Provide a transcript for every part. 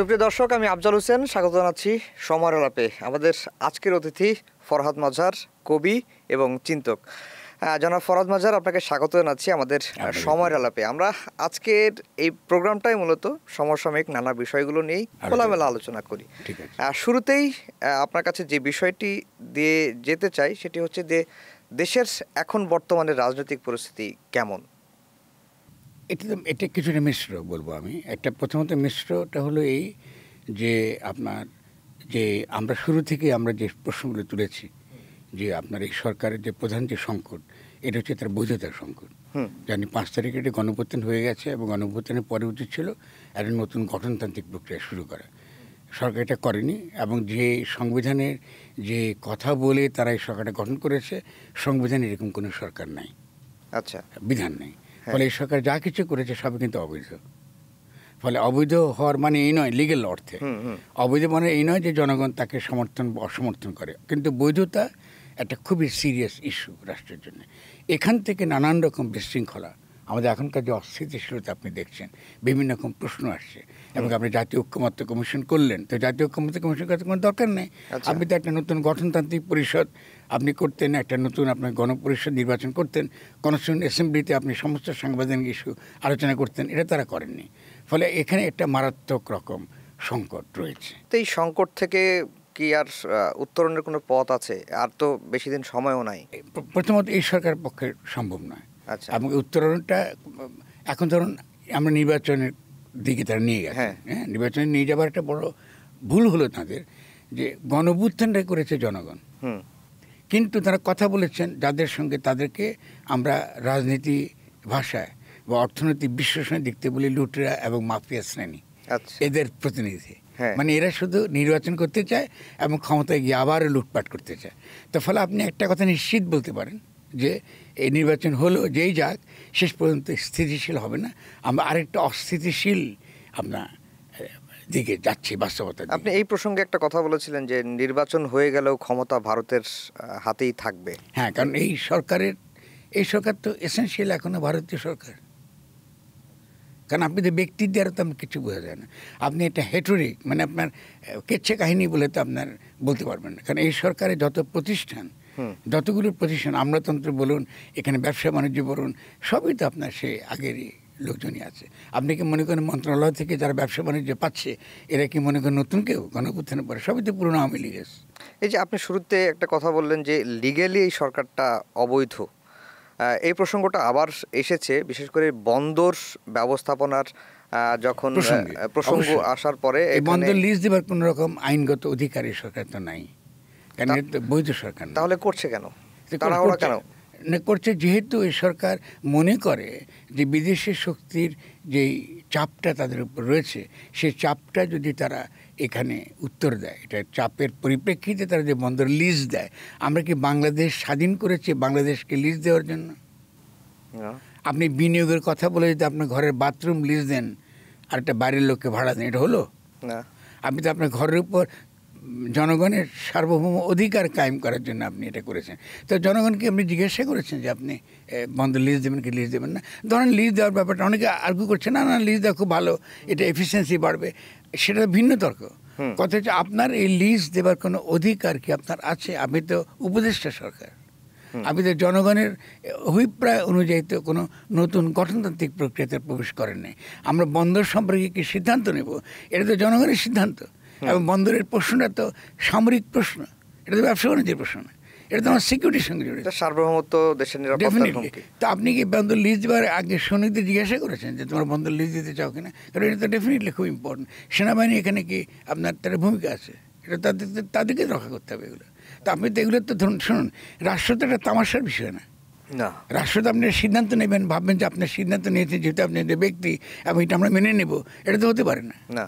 সুপ্রিয় দর্শক, আমি আফজাল হোসেন, স্বাগত জানাচ্ছি সময়ের আলাপে। আমাদের আজকের অতিথি ফরহাদ মাঝার, কবি এবং চিন্তক। জনাব ফরহাদ মাঝার, আপনাকে স্বাগত জানাচ্ছি আমাদের সময়ের আলাপে। আমরা আজকের এই প্রোগ্রামটাই মূলত সমসাময়িক নানা বিষয়গুলো নিয়েই খোলামেলা আলোচনা করি। শুরুতেই আপনার কাছে যে বিষয়টি দিয়ে যেতে চাই সেটি হচ্ছে যে দেশের এখন বর্তমানে রাজনৈতিক পরিস্থিতি কেমন? এটা কিছুটা মিশ্র বলবো আমি। প্রথমত মিশ্রটা হলো এই যে আপনার যে আমরা শুরু থেকে আমরা যে প্রশ্নগুলো তুলেছি যে আপনার এই সরকারের যে প্রধান যে সংকট, এটা হচ্ছে তার বৈধতার সংকট। জানি 5 তারিখে একটি গণঅভ্যুত্থান হয়ে গেছে এবং গণঅভ্যুত্থানের পরে উচিত ছিল একটা নতুন গঠনতান্ত্রিক প্রক্রিয়া শুরু করা। সরকার এটা করেনি এবং যে সংবিধানের যে কথা বলে তারা এই সরকারটা গঠন করেছে, সংবিধানে এরকম কোনো সরকার নাই, আচ্ছা, বিধান নেই। ফলে এই সরকার যা কিছু করেছে সবই কিন্তু অবৈধ। ফলে অবৈধ হওয়ার মানে এই নয়, লিগেল অর্থে অবৈধ মানে এই নয় যে জনগণ তাকে সমর্থন বা অসমর্থন করে, কিন্তু বৈধতা একটা খুবই সিরিয়াস ইস্যু রাষ্ট্রের জন্য। এখান থেকে নানান রকম বিশৃঙ্খলা, আমাদের এখনকার যে অস্থিতিশীলতা আপনি দেখছেন, বিভিন্ন রকম প্রশ্ন আসছে এবং আপনি জাতীয় ঐক্যমত্য কমিশন করলেন। তো জাতীয় ঐক্যমত্য কমিশন করতে কোনো দরকার নেই। আপনি তো একটা নতুন গঠনতান্ত্রিক পরিষদ আপনি করতেন, একটা নতুন আপনার গণপরিষদ নির্বাচন করতেন, কনস্টিটিউয়েন্ট অ্যাসেম্বলিতে আপনি সমস্ত সাংবিধানিক ইস্যু আলোচনা করতেন। এটা তারা করেননি। ফলে এখানে একটা মারাত্মক রকম সংকট রয়েছে। তো এই সংকট থেকে কি আর উত্তরণের কোনো পথ আছে? আর তো বেশি দিন সময়ও নাই। প্রথমত এই সরকারের পক্ষে সম্ভব নয়। আচ্ছা, এবং উত্তরণটা এখন ধরুন আমরা নির্বাচনের দিকে তারা নিয়ে গেছে। হ্যাঁ, নির্বাচনে নিয়ে যাবার একটা বড় ভুল হলো তাদের, যে গণঅভ্যুত্থানটা করেছে জনগণ, কিন্তু তারা কথা বলেছেন যাদের সঙ্গে, তাদেরকে আমরা রাজনীতি ভাষায় বা অর্থনৈতিক বিশ্লেষণে দেখতে বলি লুটেরা এবং মাফিয়া শ্রেণী, এদের প্রতিনিধি। মানে এরা শুধু নির্বাচন করতে চায় এবং ক্ষমতায় গিয়ে আবার লুটপাট করতে চায়। তো ফলে আপনি একটা কথা নিশ্চিত বলতে পারেন যে এই নির্বাচন হলো যেই যাক, শেষ পর্যন্ত স্থিতিশীল হবে না। আমরা আরেকটা অস্থিতিশীল আপনার দিকে যাচ্ছি, বাস্তবতা। আপনি এই প্রসঙ্গে একটা কথা বলেছিলেন যে নির্বাচন হয়ে গেলেও ক্ষমতা ভারতের হাতেই থাকবে। হ্যাঁ, কারণ এই সরকার তো এসেনশিয়াল এখনো ভারতীয় সরকার। কারণ আপনি তো ব্যক্তির দ্বারা তো কিছু বোঝা যায় না। আপনি একটা হেটোরিক, মানে আপনার কেচ্ছে কাহিনী বলে তো আপনার বলতে পারবেন না। কারণ এই সরকারের যত প্রতিষ্ঠান, যতগুলো প্রতিষ্ঠান, আমলাতন্ত্র বলুন, এখানে ব্যবসা বাণিজ্য বলুন, সবই তো আপনার সে আগেরই লোকজনই আছে। আপনি কি মনে করেন মন্ত্রণালয় থেকে যারা ব্যবসা বাণিজ্য পাচ্ছে এরা কি মনে করেন নতুন কেউ? গণঅভ্যুত্থানের পরে সবই তো পুরনো আওয়ামী লীগের। এই যে আপনি শুরুতে একটা কথা বললেন যে লিগ্যালি এই সরকারটা অবৈধ, এই প্রসঙ্গটা আবার এসেছে বিশেষ করে বন্দর ব্যবস্থাপনার যখন প্রসঙ্গ আসার পরে। বন্দর লিজ দেবার কোনো রকম আইনগত অধিকারী সরকার তো নাই, কারণ এটা বৈধ সরকার। তাহলে করছে কেন? তাড়াহুড়া কেন করছে? যেহেতু এই সরকার মনে করে যে বিদেশি শক্তির যেই চাপটা তাদের উপর রয়েছে, সেই চাপটা যদি তারা এখানে উত্তর দেয়, এটা চাপের পরিপ্রেক্ষিতে তারা যে বন্দর লিজ দেয়। আমরা কি বাংলাদেশ স্বাধীন করেছি বাংলাদেশকে লিজ দেওয়ার জন্য? আপনি বিনিয়োগের কথা বলে যদি আপনার ঘরের বাথরুম লিজ দেন আর একটা বাইরের লোককে ভাড়া দেন, এটা হলো না? আপনি তো আপনার ঘরের উপর জনগণের সার্বভৌম অধিকার কায়েম করার জন্য আপনি এটা করেছেন। তো জনগণকে আপনি জিজ্ঞাসা করেছেন যে আপনি বন্দর লিজ দেবেন কি লিজ দেবেন না? ধরেন লিজ দেওয়ার ব্যাপারটা অনেকে আর্গু করছে, না না লিজ দেওয়া খুব ভালো, এটা এফিসিয়েন্সি বাড়বে, সেটা ভিন্ন তর্ক। কথা হচ্ছে আপনার এই লিজ দেওয়ার কোনো অধিকার কি আপনার আছে? আপনি তো উপদেষ্টা সরকার, আপনি তো জনগণের অভিপ্রায় অনুযায়ী তো কোনো নতুন গঠনতান্ত্রিক প্রক্রিয়াতে প্রবেশ করেন নাই। আমরা বন্দর সম্পর্কে কি সিদ্ধান্ত নেব, এটা তো জনগণের সিদ্ধান্ত। এবং বন্দরের প্রশ্নটা তো সামরিক প্রশ্ন, এটা তো ব্যবসা বাণিজ্যের প্রশ্ন না, এটা তো আমার সিকিউরিটির সঙ্গে জড়িত, সার্বভৌমত্ব, দেশের নিরাপত্তার হুমকি। তো আপনি কি বন্দর লিজ দেওয়ার আগে সৈনিকদের জিজ্ঞাসা করেছেন যে তোমার বন্দর লিজ দিতে চাও কিনা? কারণ এটা তো ডেফিনেটলি খুব ইম্পর্টেন্ট। সেনাবাহিনী এখানে কি আপনার তার ভূমিকা আছে, এটা তাদেরকে রক্ষা করতে হবে এগুলো। তো আপনি তো এগুলো তো ধরুন, শুনুন, রাষ্ট্র তো একটা তামাশার বিষয় না। রাষ্ট্র তো আপনি সিদ্ধান্ত নেবেন, ভাববেন যে আপনার সিদ্ধান্ত নিয়েছে যেহেতু আপনি ব্যক্তি এবং এটা আমরা মেনে নেব, এটা তো হতে পারে না।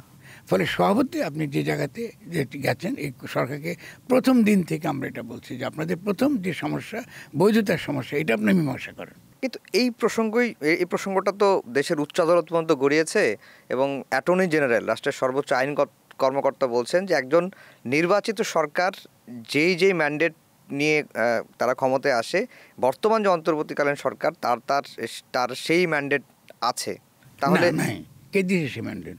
ফলে সভাপতি আপনি যে জায়গাতে যে গেছেন, এই সরকারকে প্রথম দিন থেকে আমরা এটা বলছি যে আপনাদের প্রথম যে সমস্যা, বৈধতার সমস্যা, এটা আপনি মীমাংসা করেন। কিন্তু এই প্রসঙ্গটা তো দেশের উচ্চ আদালত পর্যন্ত গড়িয়েছে এবং অ্যাটর্নি জেনারেল, রাষ্ট্রের সর্বোচ্চ আইন কর্মকর্তা বলছেন যে একজন নির্বাচিত সরকার যেই ম্যান্ডেট নিয়ে তারা ক্ষমতায় আসে, বর্তমান যে অন্তর্বর্তীকালীন সরকার তার সেই ম্যান্ডেট আছে। তাহলে কে দিয়েছে সেই ম্যান্ডেট?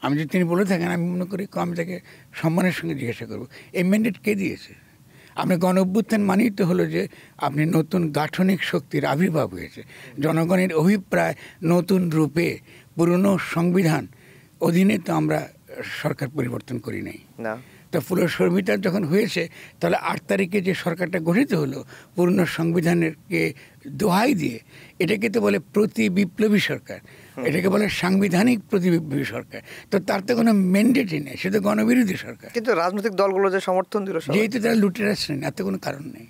আমি যদি তিনি বলে থাকেন, আমি মনে করি আমি তাকে সম্মানের সঙ্গে জিজ্ঞাসা করবো, এই ম্যান্ডেট কে দিয়েছে? আপনি গণ অভ্যুত্থান মানেই তো হলো যে আপনি নতুন গাঠনিক শক্তির আবির্ভাব হয়েছে, জনগণের অভিপ্রায় নতুন রূপে পুরনো সংবিধান অধীনে তো আমরা সরকার পরিবর্তন করি নাই না। তো পুরস্মিতার যখন হয়েছে, তাহলে 8 তারিখে যে সরকারটা গঠিত হলো পুরনো সংবিধানেরকে দোহাই দিয়ে, এটাকে তো বলে প্রতি বিপ্লবী সরকার, এটাকে বলে সাংবিধানিক প্রতি বিপ্লবী সরকার। তো তার তো কোনো ম্যান্ডেটই নেই, সে তো গণবিরোধী সরকার। কিন্তু রাজনৈতিক দলগুলো যে সমর্থন দিল, যেহেতু তারা লুটেরা শ্রেণী, এত কোনো কারণ নেই।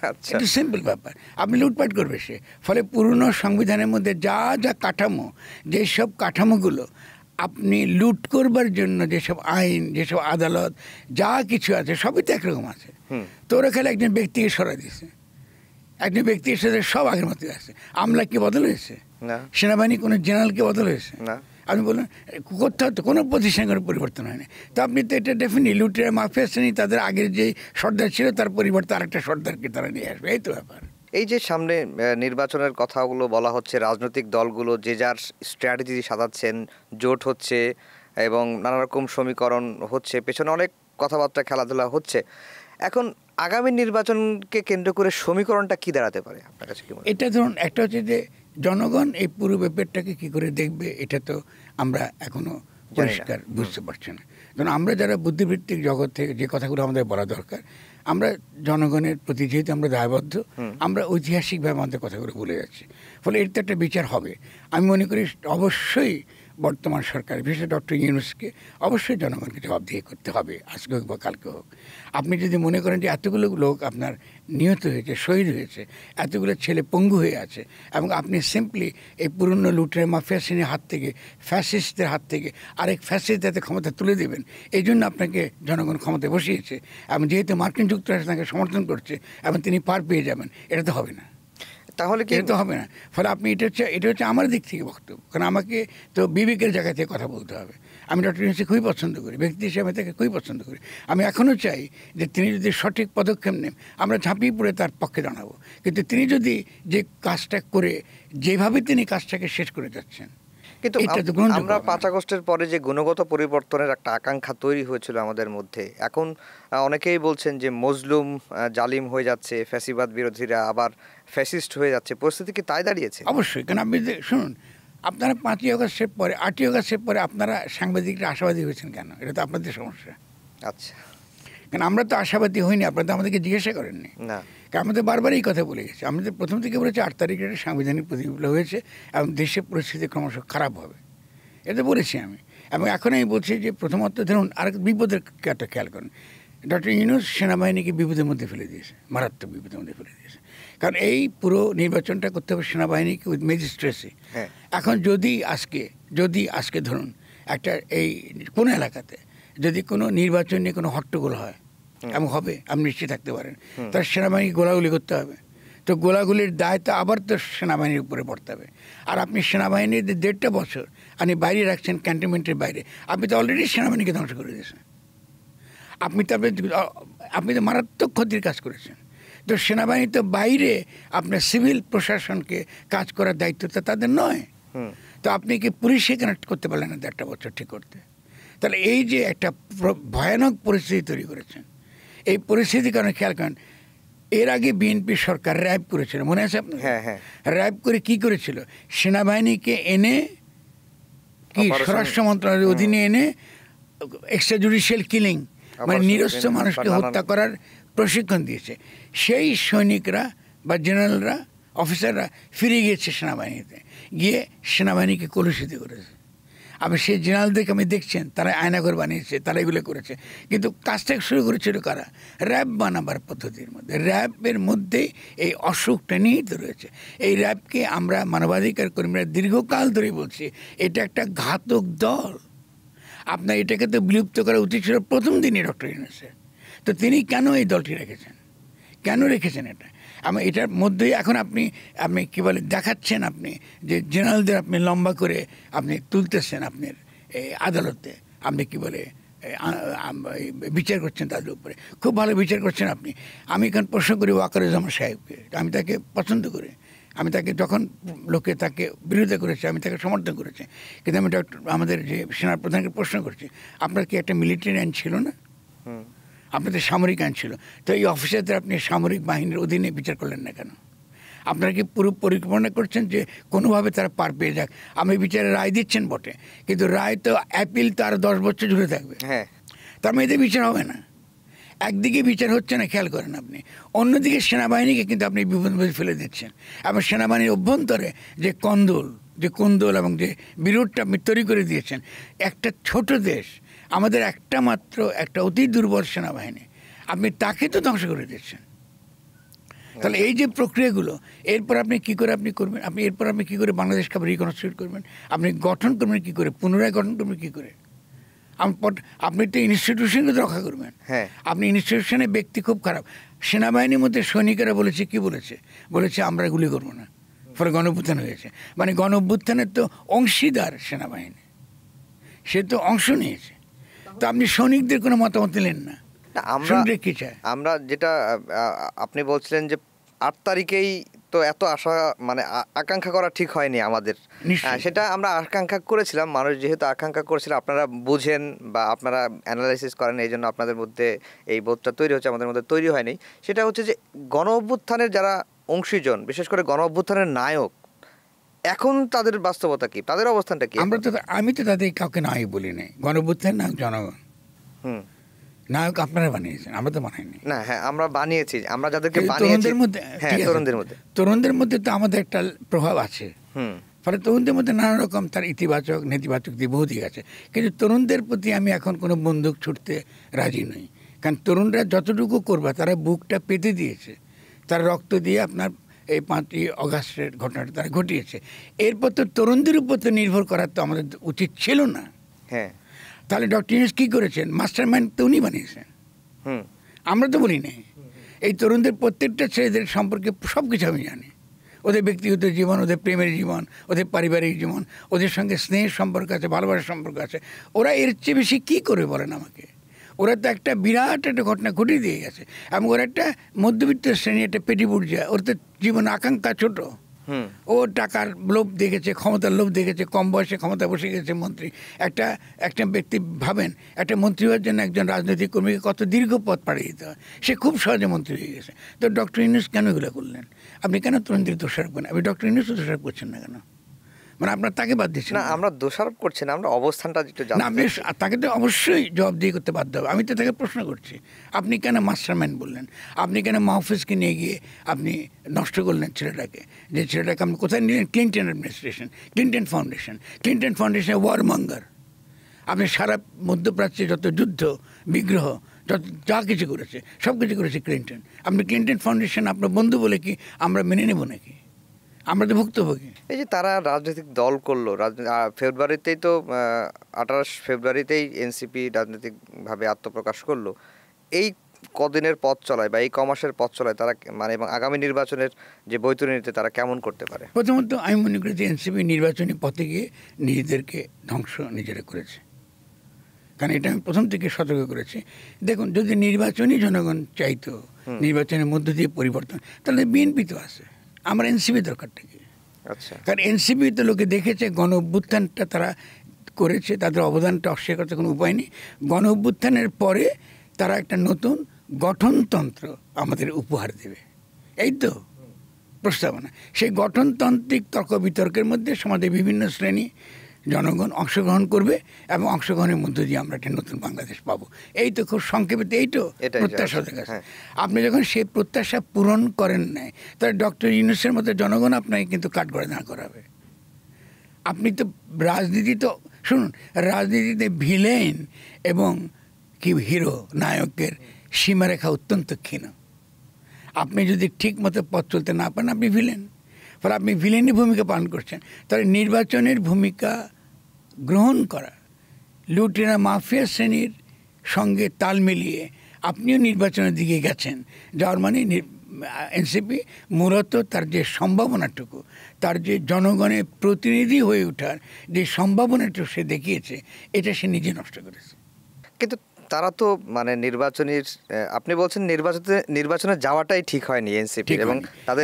আচ্ছা, এটা সিম্পল ব্যাপার, আপনি লুটপাট করবে সে। ফলে পুরনো সংবিধানের মধ্যে যা যা কাঠামো, যেসব কাঠামোগুলো আপনি লুট করবার জন্য, যেসব আইন, যেসব আদালত, যা কিছু আছে সবই তো একরকম আছে। তো ওরা খালি একজন ব্যক্তিকে সরাই দিয়েছে, একজন ব্যক্তির সাথে সব আগের মতোই আছে। আমলা কি বদল হয়েছে? না। সেনাবাহিনী কোনো জেনারেলকে বদল হয়েছে? না। আপনি বলুন কোথাও তো কোনো প্রতিষ্ঠান কোনো পরিবর্তন হয়নি। তো আপনি তো এটা ডেফিনেটলি লুটেরা মাফিয়া শ্রেণী তাদের আগের যে সর্দার ছিল তার পরিবর্তে আরেকটা সর্দারকে তারা নিয়ে আসবে, এই তো ব্যাপার। এই যে সামনে নির্বাচনের কথাগুলো বলা হচ্ছে, রাজনৈতিক দলগুলো যে যার স্ট্র্যাটেজি সাজাচ্ছেন, জোট হচ্ছে এবং নানা রকম সমীকরণ হচ্ছে, পেছনে অনেক কথাবার্তা খেলাধুলা হচ্ছে। এখন আগামী নির্বাচনকে কেন্দ্র করে সমীকরণটা কি দাঁড়াতে পারে আপনার কাছে? কি মনে হয়? এটা ধরুন, একটা হচ্ছে যে জনগণ এই পুরো ব্যাপারটাকে কী করে দেখবে, এটা তো আমরা এখনো পরিষ্কার বুঝতে পারছি না। কারণ আমরা যারা বুদ্ধিবৃত্তিক জগৎ থেকে যে কথাগুলো আমাদের বলা দরকার, আমরা জনগণের প্রতি যেহেতু আমরা দায়বদ্ধ, আমরা ঐতিহাসিকভাবে আমাদের কথাগুলো বলে যাচ্ছি। ফলে এর তো একটা বিচার হবে। আমি মনে করি অবশ্যই বর্তমান সরকার, বিশেষ ডক্টর ইউনূসকে অবশ্যই জনগণকে জবাবদিহি করতে হবে, আজকে হোক বা কালকে হোক। আপনি যদি মনে করেন যে এতগুলো লোক আপনার নিহত হয়েছে, শহীদ হয়েছে, এতগুলো ছেলে পঙ্গু হয়ে আছে, এবং আপনি সিম্পলি এই পুরনো লুটের মাফিয়া শ্রেণীর হাত থেকে, ফ্যাসিস্টদের হাত থেকে আরেক ফ্যাসিস্ট যাতে ক্ষমতা তুলে দেবেন, এই জন্য আপনাকে জনগণ ক্ষমতায় বসিয়েছে। এবং যেহেতু মার্কিন যুক্তরাষ্ট্র তাকে সমর্থন করছে এবং তিনি পার পেয়ে যাবেন, এটা তো হবে না। তাহলে কি এটা তো হবে না। ফলে আপনি এটা হচ্ছে আমার দিক থেকে বক্তব্য, কারণ আমাকে তো বিবেকের জায়গা থেকে কথা বলতে হবে। আমি ডক্টর ইউনূসকে খুবই পছন্দ করি, ব্যক্তি হিসেবে তাকে খুবই পছন্দ করি। আমি এখনও চাই যে তিনি যদি সঠিক পদক্ষেপ নেন, আমরা ঝাঁপিয়ে পড়ে তার পক্ষে দাঁড়াবো। কিন্তু তিনি যদি যে কাজটা করে, যেভাবে তিনি কাজটাকে শেষ করে যাচ্ছেন, কিন্তু আমরা 5 আগস্টের পরে যে গুণগত পরিবর্তনের একটা আকাঙ্ক্ষা তৈরি হয়েছিল আমাদের মধ্যে, এখন অনেকেই বলছেন যে মজলুম জালিম হয়ে যাচ্ছে, ফ্যাসিবাদ বিরোধীরা আবার ফ্যাসিস্ট হয়ে যাচ্ছে। পরিস্থিতি কি তাই দাঁড়িয়েছে? অবশ্যই। কারণ আপনি শুনুন, আপনারা 5ই আগস্টের পরে, 8ই আগস্টের পরে আপনারা সাংবাদিকরা আশাবাদী হয়েছেন কেন? এটা তো আপনাদের সমস্যা। আচ্ছা, কারণ আমরা তো আশাবাদী হইনি, আপনারা তো আমাদেরকে জিজ্ঞাসা করেননি। না, কারণ আমাদের বারবার এই কথা বলে গেছে। আমাদের প্রথম থেকে বলেছে 8 তারিখে একটা সাংবিধানিক প্রতিবিপ্লব হয়েছে এবং দেশের পরিস্থিতি ক্রমশ খারাপ হবে, এটা বলেছি আমি। এবং এখন আমি বলছি যে প্রথমত ধরুন আরেক বিপদের একটা খেয়াল করেন, ডক্টর ইউনূস সেনাবাহিনীকে বিপদের মধ্যে ফেলে দিয়েছে, মারাত্মক বিপদের মধ্যে ফেলে দিয়েছে। কারণ এই পুরো নির্বাচনটা করতে হবে সেনাবাহিনীকে উইথ ম্যাজিস্ট্রেসি। এখন যদি আজকে ধরুন একটা এই কোনো এলাকাতে যদি কোনো নির্বাচন নিয়ে কোনো হট্টগোল হয়, এমন হবে আপনি নিশ্চিত থাকতে পারেন, তার সেনাবাহিনী গোলাগুলি করতে হবে। তো গোলাগুলির দায় তো আবার তো সেনাবাহিনীর উপরে পড়তে হবে। আর আপনি সেনাবাহিনীর 1.5 বছর আপনি বাইরে রাখছেন, ক্যান্টনমেন্টের বাইরে, আপনি তো অলরেডি সেনাবাহিনীকে ধ্বংস করে দিয়েছেন। আপনি তো মারাত্মক ক্ষতির কাজ করেছেন। তো সেনাবাহিনী তো বাইরে আপনার সিভিল প্রশাসনকে কাজ করার দায়িত্ব তো তাদের নয়। তো আপনি কি পুলিশে কানেক্ট করতে পারলেন না 1.5 বছর ঠিক করতে? তাহলে এই যে একটা ভয়ানক পরিস্থিতি তৈরি করেছেন, এই পরিস্থিতির কারণে খেয়াল করেন, এর আগে বিএনপি সরকার র্যাব করেছিল, মনে আছে আপনার? র্যাব করে কি করেছিল? সেনাবাহিনীকে এনে কি স্বরাষ্ট্র মন্ত্রণালয়ের অধীনে এনে এক্সট্রা জুডিশিয়াল কিলিং, মানে নিরস্ত্র মানুষকে হত্যা করার প্রশিক্ষণ দিয়েছে। সেই সৈনিকরা বা জেনারেলরা, অফিসাররা ফিরে গিয়েছে সেনাবাহিনীতে, গিয়ে সেনাবাহিনীকে কলুষিত করেছে। আবার সেই জেনারেলদেরকে আমি দেখছেন, তারা আয়নাঘর বানিয়েছে, তারা এগুলো করেছে। কিন্তু কাজটা শুরু করেছিল কারা? র্যাব বানাবার পদ্ধতির মধ্যে। র্যাবের মধ্যেই এই অসুখটা নিহিত রয়েছে। এই র্যাবকে আমরা মানবাধিকার কর্মীরা দীর্ঘকাল ধরে বলছি এটা একটা ঘাতক দল। আপনার এটাকে তো বিলুপ্ত করা উচিত ছিল প্রথম দিনই ডক্টর ইউনূসের। তো তিনি কেন এই দলটি রেখেছেন? কেন রেখেছেন এটা? এটার মধ্যেই এখন আপনি কী বলে দেখাচ্ছেন, আপনি যে জেনারেলদের আপনি লম্বা করে আপনি তুলতেছেন আপনার আদালতে, আপনি কী বলে বিচার করছেন তাদের উপরে, খুব ভালো বিচার করছেন আপনি। আমি এখন প্রশ্ন করি ওয়াকারুজ্জামান সাহেবকে, আমি তাকে পছন্দ করি, আমি তাকে যখন লোকে তাকে বিরোধিতা করেছে আমি তাকে সমর্থন করেছি, কিন্তু আমি আমাদের যে সেনাপ্রধানকে প্রশ্ন করছি, আপনার কি একটা মিলিটারি আইন ছিল না? আপনাদের সামরিক আইন ছিল, তো এই অফিসারদের আপনি সামরিক বাহিনীর অধীনে বিচার করলেন না কেন? আপনারা কি পুরো পরিকল্পনা করছেন যে কোনোভাবে তারা পার পেয়ে যাক? আপনি বিচারে রায় দিচ্ছেন বটে, কিন্তু রায় তো অ্যাপিল তো আরও 10 বছর ঝুলে থাকবে। হ্যাঁ, তার মধ্যে বিচার হবে না। একদিকে বিচার হচ্ছে না, খেয়াল করেন আপনি, অন্যদিকে সেনাবাহিনীকে কিন্তু আপনি বিপদে ফেলে দিচ্ছেন। এবং সেনাবাহিনীর অভ্যন্তরে যে কোন্দল এবং যে বিরোধটা আপনি তৈরি করে দিয়েছেন, একটা ছোট দেশ, আমাদের একটা অতি দুর্বল সেনাবাহিনী, আপনি তাকে তো ধ্বংস করে দিচ্ছেন। তাহলে এই যে প্রক্রিয়াগুলো, এরপর আপনি কী করে করবেন? এরপর আপনি কী করে বাংলাদেশকে আবার রিকনস্ট্রাক্ট করবেন? আপনি গঠন করবেন কী করে? পুনরায় গঠন করবেন কী করে? আপনি তো ইনস্টিটিউশনকে রক্ষা করবেন। হ্যাঁ, আপনি ইনস্টিটিউশনের ব্যক্তি খুব খারাপ। সেনাবাহিনীর মধ্যে সৈনিকেরা বলেছে, কি বলেছে আমরা গুলি করবো না, ফলে গণঅভ্যুত্থান হয়েছে। মানে গণঅভ্যুত্থানের তো অংশীদার সেনাবাহিনী, সে তো অংশ নিয়েছে। তো আপনি সৈনিকদের কোনো মতামত নিলেন না। আমরা যেটা আপনি বলছিলেন যে 8 তারিখেই তো এত আশা মানে আকাঙ্ক্ষা করা ঠিক হয়নি আমাদের, সেটা আমরা আকাঙ্ক্ষা করেছিলাম, মানুষ যেহেতু আকাঙ্ক্ষা করেছিল, আপনারা বুঝেন বা আপনারা অ্যানালাইসিস করেন, এই জন্য আপনাদের মধ্যে এই বোধটা তৈরি হচ্ছে, আমাদের মধ্যে তৈরি হয়নি। সেটা হচ্ছে যে গণ অভ্যুত্থানের যারা অংশীজন, বিশেষ করে গণ অভ্যুত্থানের নায়ক, এখন তাদের বাস্তবতা কি, তাদের অবস্থানটা কি? আমি তো তাদের কাউকে নায়ক বলি নাই। গণ অভ্যুত্থান নায়ক জনগণ, নায়ক আপনারা বানিয়েছেন, আমরা তো বানাইনি। না, হ্যাঁ, আমরা বানিয়েছি, আমরা যাদেরকে বানিয়েছি তরুণদের মধ্যে তো আমাদের একটা প্রভাব আছে। ফলে তরুণদের মধ্যে নানা রকম তার ইতিবাচক নেতিবাচক দিক বহু দিক আছে, কিন্তু তরুণদের প্রতি আমি এখন কোনো বন্দুক ছুটতে রাজি নই। কারণ তরুণরা যতটুকু করবে, তারা বুকটা পেতে দিয়েছে, তারা রক্ত দিয়ে আপনার এই 5ই অগাস্টের ঘটনাটা তারা ঘটিয়েছে। এরপর তো তরুণদের উপর তো নির্ভর করার তো আমাদের উচিত ছিল না। হ্যাঁ, তাহলে ডক্টর ইউনূস কী করেছেন? মাস্টার মাইন্ড তো উনি বানিয়েছেন, আমরা তো বলি নাই। এই তরুণদের প্রত্যেকটা ছেলেদের সম্পর্কে সব কিছু আমি জানি, ওদের ব্যক্তিগত জীবন, ওদের প্রেমের জীবন, ওদের পারিবারিক জীবন, ওদের সঙ্গে স্নেহের সম্পর্ক আছে, ভালোবাসার সম্পর্ক আছে। ওরা এর চেয়ে বেশি কী করে বলেন আমাকে? ওরা তো একটা বিরাট একটা ঘটনা ঘটিয়ে দিয়ে গেছে, এবং ওরা একটা মধ্যবিত্ত শ্রেণী, একটা পেটি বুর্জা, ওর তো জীবন আকাঙ্ক্ষা ছোট। ও টাকার লোভ দেখেছে, ক্ষমতার লোভ দেখেছে, কম বয়সে ক্ষমতা বসে গেছে মন্ত্রী। একটা ব্যক্তি ভাবেন, একটা মন্ত্রী হওয়ার জন্য একজন রাজনৈতিক কর্মীকে কত দীর্ঘ পথ পাড়িয়ে দিতে হয়, সে খুব সহজে মন্ত্রী হয়ে গেছে। তো ডক্টর ইউনূস কেন এগুলো করলেন? আপনি কেন তরুণদের দোষারোপ করেন? আপনি ডক্টর ইউনূসও দোষারোপ করছেন না কেন? মানে আপনার তাকে বাদ দিচ্ছেন না, আমরা দোষারোপ করছি না, আমরা অবস্থানটা একটু জানতে না। আপনি তাকে তো অবশ্যই জবাবদিহি করতে বাধ্য হবে। আমি তো তাকে প্রশ্ন করছি, আপনি কেন মাস্টারমাইন্ড বললেন? আপনি কেন মাহফুজকে নিয়ে গিয়ে আপনি নষ্ট করলেন ছেলেটাকে? যে ছেলেটাকে আপনি কোথায় নিলেন? Clinton administration, Clinton foundation warmonger. আপনি সারা মধ্যপ্রাচ্যে যত যুদ্ধ বিগ্রহ যা কিছু করেছে, সব কিছু করেছে ক্লিন্টন। আপনি ক্লিন্টন ফাউন্ডেশন আপনার বন্ধু বলে কি আমরা মেনে নেব নাকি? আমরা তো ভুক্তভোগী। এই যে তারা রাজনৈতিক দল করলো, ফেব্রুয়ারিতেই তো 28 ফেব্রুয়ারিতেই এনসিপি রাজনৈতিকভাবে আত্মপ্রকাশ করলো। এই কদিনের পথ চলায় বা এই কমাসের পথ চলায় তারা মানে এবং আগামী নির্বাচনের যে বৈতরণীতে তারা কেমন করতে পারে? প্রথমত আমি মনে করি যে এনসিপি নির্বাচনী পথে গিয়ে নিজেদেরকে ধ্বংস নিজেরা করেছে। কারণ এটা আমি প্রথম থেকে সতর্ক করেছি। দেখুন, যদি নির্বাচনই জনগণ চাইতো, নির্বাচনের মধ্য দিয়ে পরিবর্তন, তাহলে বিএনপি তো আছে, আমার এনসিপি দরকারটা কি? আচ্ছা, কারণ এনসিপি তো লোকে দেখেছে গণ অভ্যুত্থানটা তারা করেছে, তাদের অবদানটা অস্বীকার করতে কোনো উপায় নেই। গণ অভ্যুত্থানের পরে তারা একটা নতুন গঠনতন্ত্র আমাদের উপহার দেবে, এই তো প্রস্তাবনা। সেই গঠনতান্ত্রিক তর্ক বিতর্কের মধ্যে সমাজের বিভিন্ন শ্রেণী জনগণ অংশগ্রহণ করবে, এবং অংশগ্রহণের মধ্য দিয়ে আমরা একটা নতুন বাংলাদেশ পাবো। এই তো খুব সংক্ষেপে এই তো প্রত্যাশা ওদের কাছে। আপনি যখন সেই প্রত্যাশা পূরণ করেন নাই, তাহলে ডক্টর ইউনূসের মতো জনগণ আপনাকে কিন্তু কাঠগড়ায় দাঁড় করাবে। আপনি তো রাজনীতি তো শুনুন, রাজনীতিতে ভিলেন এবং কি হিরো নায়কের সীমারেখা অত্যন্ত ক্ষীণ। আপনি যদি ঠিক মতো পথ চলতে না পারেন, আপনি ভিলেন। ফলে আপনি ভিলেনের ভূমিকা পালন করছেন। তাহলে নির্বাচনের ভূমিকা গ্রহণ করা, লুটেরা মাফিয়া শ্রেণীর সঙ্গে তাল মিলিয়ে আপনিও নির্বাচনের দিকে গেছেন, যার মানে এনসিপি মূলত তার যে সম্ভাবনাটুকু, তার যে জনগণের প্রতিনিধি হয়ে ওঠার যে সম্ভাবনাটুকু সে দেখিয়েছে, এটা সে নিজে নষ্ট করেছে। কিন্তু তারা তো মানে আপনি বলছেন নির্বাচনে যাওয়াটাই ঠিক হয়নি এনসিপি, এবং তাদের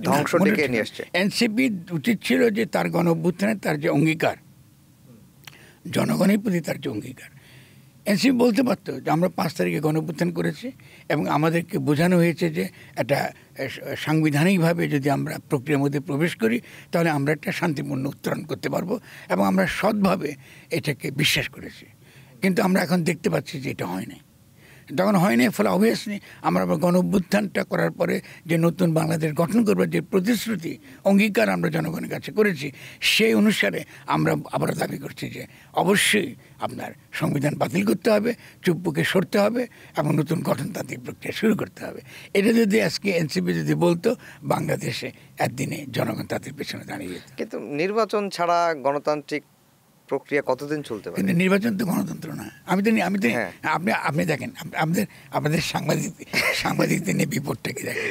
ধ্বংস ডেকে নিয়ে আসছে। এনসিপি উচিত ছিল যে তার গণঅভ্যুত্থানে তার যে অঙ্গীকার, জনগণের প্রতি তার যে অঙ্গীকার, এনসিপি বলতে পারতো যে আমরা 5 তারিখে গণঅভ্যুত্থান করেছি এবং আমাদেরকে বোঝানো হয়েছে যে একটা সাংবিধানিকভাবে যদি আমরা প্রক্রিয়ার মধ্যে প্রবেশ করি তাহলে আমরা একটা শান্তিপূর্ণ উত্তরণ করতে পারবো এবং আমরা সৎভাবে এটাকে বিশ্বাস করেছি। কিন্তু আমরা এখন দেখতে পাচ্ছি যে এটা হয় না। তখন হয়নি, ফলে অবভিয়াসলি আমরা গণঅভ্যুত্থানটা করার পরে যে নতুন বাংলাদেশ গঠন করবার যে প্রতিশ্রুতি অঙ্গীকার আমরা জনগণের কাছে করেছি, সেই অনুসারে আমরা আবার দাবি করছি যে অবশ্যই আপনার সংবিধান বাতিল করতে হবে, চুপ্পুকে সরতে হবে এবং নতুন গঠনতান্ত্রিক প্রক্রিয়া শুরু করতে হবে। এটা যদি আজকে এনসিপি যদি বলতো, বাংলাদেশে একদিনে জনগণ তাদের পেছনে দাঁড়িয়ে যেত। কিন্তু নির্বাচন ছাড়া গণতান্ত্রিক প্রক্রিয়া কতদিন চলতে পারে? কিন্তু নির্বাচন তো গণতন্ত্র না। আমি তো আপনি দেখেন, আপনাদের সাংবাদিকদের নিয়ে বিপদটা কি দেখেন।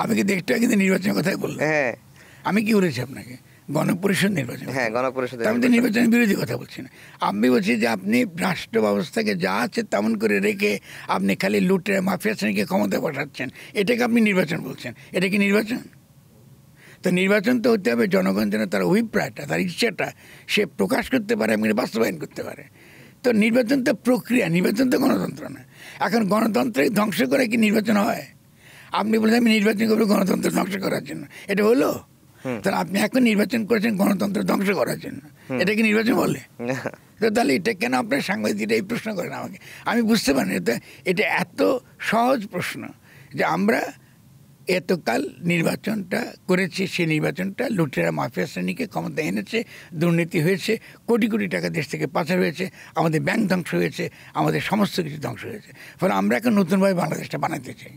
আমি কিন্তু একটু আগে নির্বাচনের কথাই বললাম। হ্যাঁ, আমি কি বলেছি আপনাকে? গণপরিষদ নির্বাচন। হ্যাঁ, গণপরিষদ। আমি তো নির্বাচনের বিরোধী কথা বলছি না। আমি বলছি যে আপনি রাষ্ট্র ব্যবস্থাকে যা আছে তেমন করে রেখে আপনি খালি লুটে মাফিয়া শ্রেণীকে ক্ষমতায় বসাচ্ছেন, এটাকে আপনি নির্বাচন বলছেন। এটা কি নির্বাচন? তো নির্বাচন তো হতে হবে জনগণ যেন তার অভিপ্রায়টা, তার ইচ্ছাটা সে প্রকাশ করতে পারে এবং বাস্তবায়ন করতে পারে। তো নির্বাচন তো প্রক্রিয়া, নির্বাচন তো গণতন্ত্র না। এখন গণতন্ত্রে ধ্বংস করে কি নির্বাচন হয়? আপনি বলছেন আমি নির্বাচন করবো গণতন্ত্র ধ্বংস করার জন্য, এটা হলো? তাহলে আপনি এখন নির্বাচন করেছেন গণতন্ত্র ধ্বংস করার জন্য, এটা কি নির্বাচন বলে? তো তাহলে এটা কেন আপনার সাংবাদিকরা এই প্রশ্ন করেন আমাকে? আমি বুঝতে পারি না। এটা এত সহজ প্রশ্ন যে আমরা এতকাল নির্বাচনটা করেছি, সেই নির্বাচনটা লুটেরা মাফিয়া শ্রেণীকে ক্ষমতা এনেছে, দুর্নীতি হয়েছে, কোটি কোটি টাকা দেশ থেকে পাচার হয়েছে, আমাদের ব্যাংক ধ্বংস হয়েছে, আমাদের সমস্ত কিছু ধ্বংস হয়েছে। ফলে আমরা এখন নতুনভাবে বাংলাদেশটা বানাতে চাই।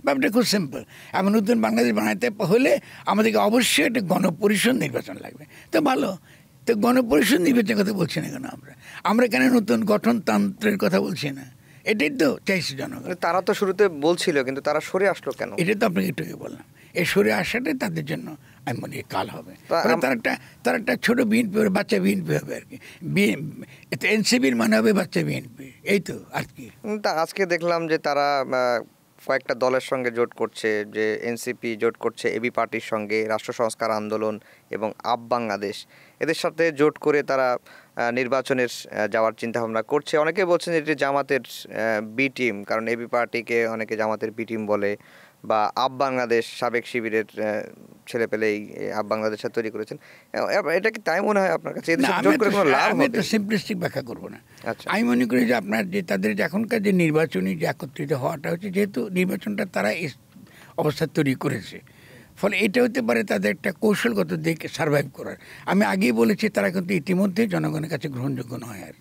ব্যাপারটা খুব সিম্পল। এখন নতুন বাংলাদেশ বানাতে হলে আমাদেরকে অবশ্যই একটা গণপরিষদ নির্বাচন লাগবে। তো ভালো, তো গণপরিষদ নির্বাচনের কথা বলছি না কেন? আমরা কেন নতুন গঠনতন্ত্রের কথা বলছি না? এটাই তো চাইছে জনগণ। তারা তো শুরুতে বলছিল, কিন্তু তারা সরে আসলো কেন? এটা তো আপনাকে একটু বললাম, এই সরে আসাটাই তাদের জন্য আমি মনে হয় কাল হবে। তার একটা ছোট বিএনপি হবে, বাচ্চা বিএনপি হবে আর কি। এনসিপির মানে হবে বাচ্চা বিএনপি, এই তো আর কি। আজকে দেখলাম যে তারা কয়েকটা দলের সঙ্গে জোট করছে, যে এনসিপি জোট করছে এবি পার্টির সঙ্গে, রাষ্ট্র সংস্কার আন্দোলন এবং আপ বাংলাদেশ, এদের সাথে জোট করে তারা নির্বাচনের যাওয়ার চিন্তাভাবনা করছে। অনেকে বলছেন এটি জামাতের বি টিম, কারণ এবি পার্টিকে অনেকে জামাতের বি টিম বলে, বা আপ বাংলাদেশ সাবেক শিবিরের ছেলেপেলেই আপ বাংলাদেশ তৈরি করেছেন। এটা কি তাই মনে হয় আপনার কাছে? আমি তো সিম্পলিস্টিক ব্যাখ্যা করবো না। আমি মনে করি যে আপনার যে তাদের এখনকার যে নির্বাচনী যে একত্রিত হওয়াটা হচ্ছে, যেহেতু নির্বাচনটা তারা অবস্থা তৈরি করেছে, ফলে এটা হতে পারে তাদের একটা কৌশলগত দিক সার্ভাইভ করার। আমি আগেই বলেছি তারা কিন্তু ইতিমধ্যে জনগণের কাছে গ্রহণযোগ্য নয়। আর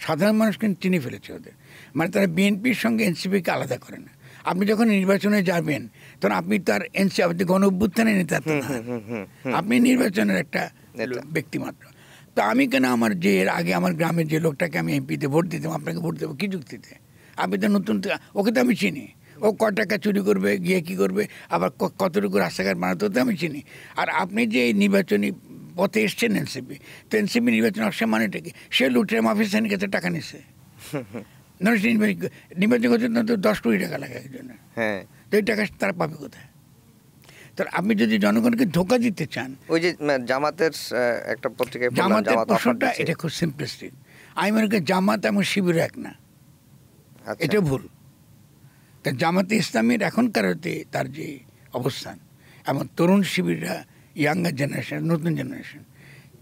সাধারণ মানুষ কিন্তু চিনে ফেলেছে ওদের, মানে তারা বিএনপির সঙ্গে এনসিপিকে আলাদা করে না। আপনি যখন নির্বাচনে যাবেন তখন আপনি তার এনসিপি গণঅভ্যুত্থানের নেতা তো না, আপনি নির্বাচনের একটা ব্যক্তি মাত্র। তো আমি কেন আমার যে এর আগে আমার গ্রামের যে লোকটাকে আমি এমপিতে ভোট দিতাম, আপনাকে ভোট দেবো কি যুক্তিতে? আপনি তো নতুন, ওকে তো আমি চিনি, ও ক টাকা চুরি করবে, গিয়ে কী করবে, আবার কতটুকু রাস্তাঘাট বানাতে হতে আমি চিনি। আর আপনি যে এই নির্বাচনী পথে এসছেন এনসিপি, তো এনসিপি নির্বাচন আসছে মানেটা কি? সে লুটের মাফিয়া শ্রেণীর কাছে টাকা নিচ্ছে। নির্বাচন করছে তো 10 কোটি টাকা লাগে একজনে। হ্যাঁ, তো এই টাকা তারা পাবে কোথায়? তো আপনি যদি জনগণকে ধোঁকা দিতে চান, ওই যে জামাতের একটা পত্রিকায় জামাতের প্রশ্নটা এটা খুব সিম্পলিস্টিক। আমি মনে করি জামাত এবং শিবির এক না, এটা ভুল। তা জামাতে ইসলামীর এখনকার হতে তার যে অবস্থান এবং তরুণ শিবিররা, ইয়াঙ্গার জেনারেশন, নতুন জেনারেশন,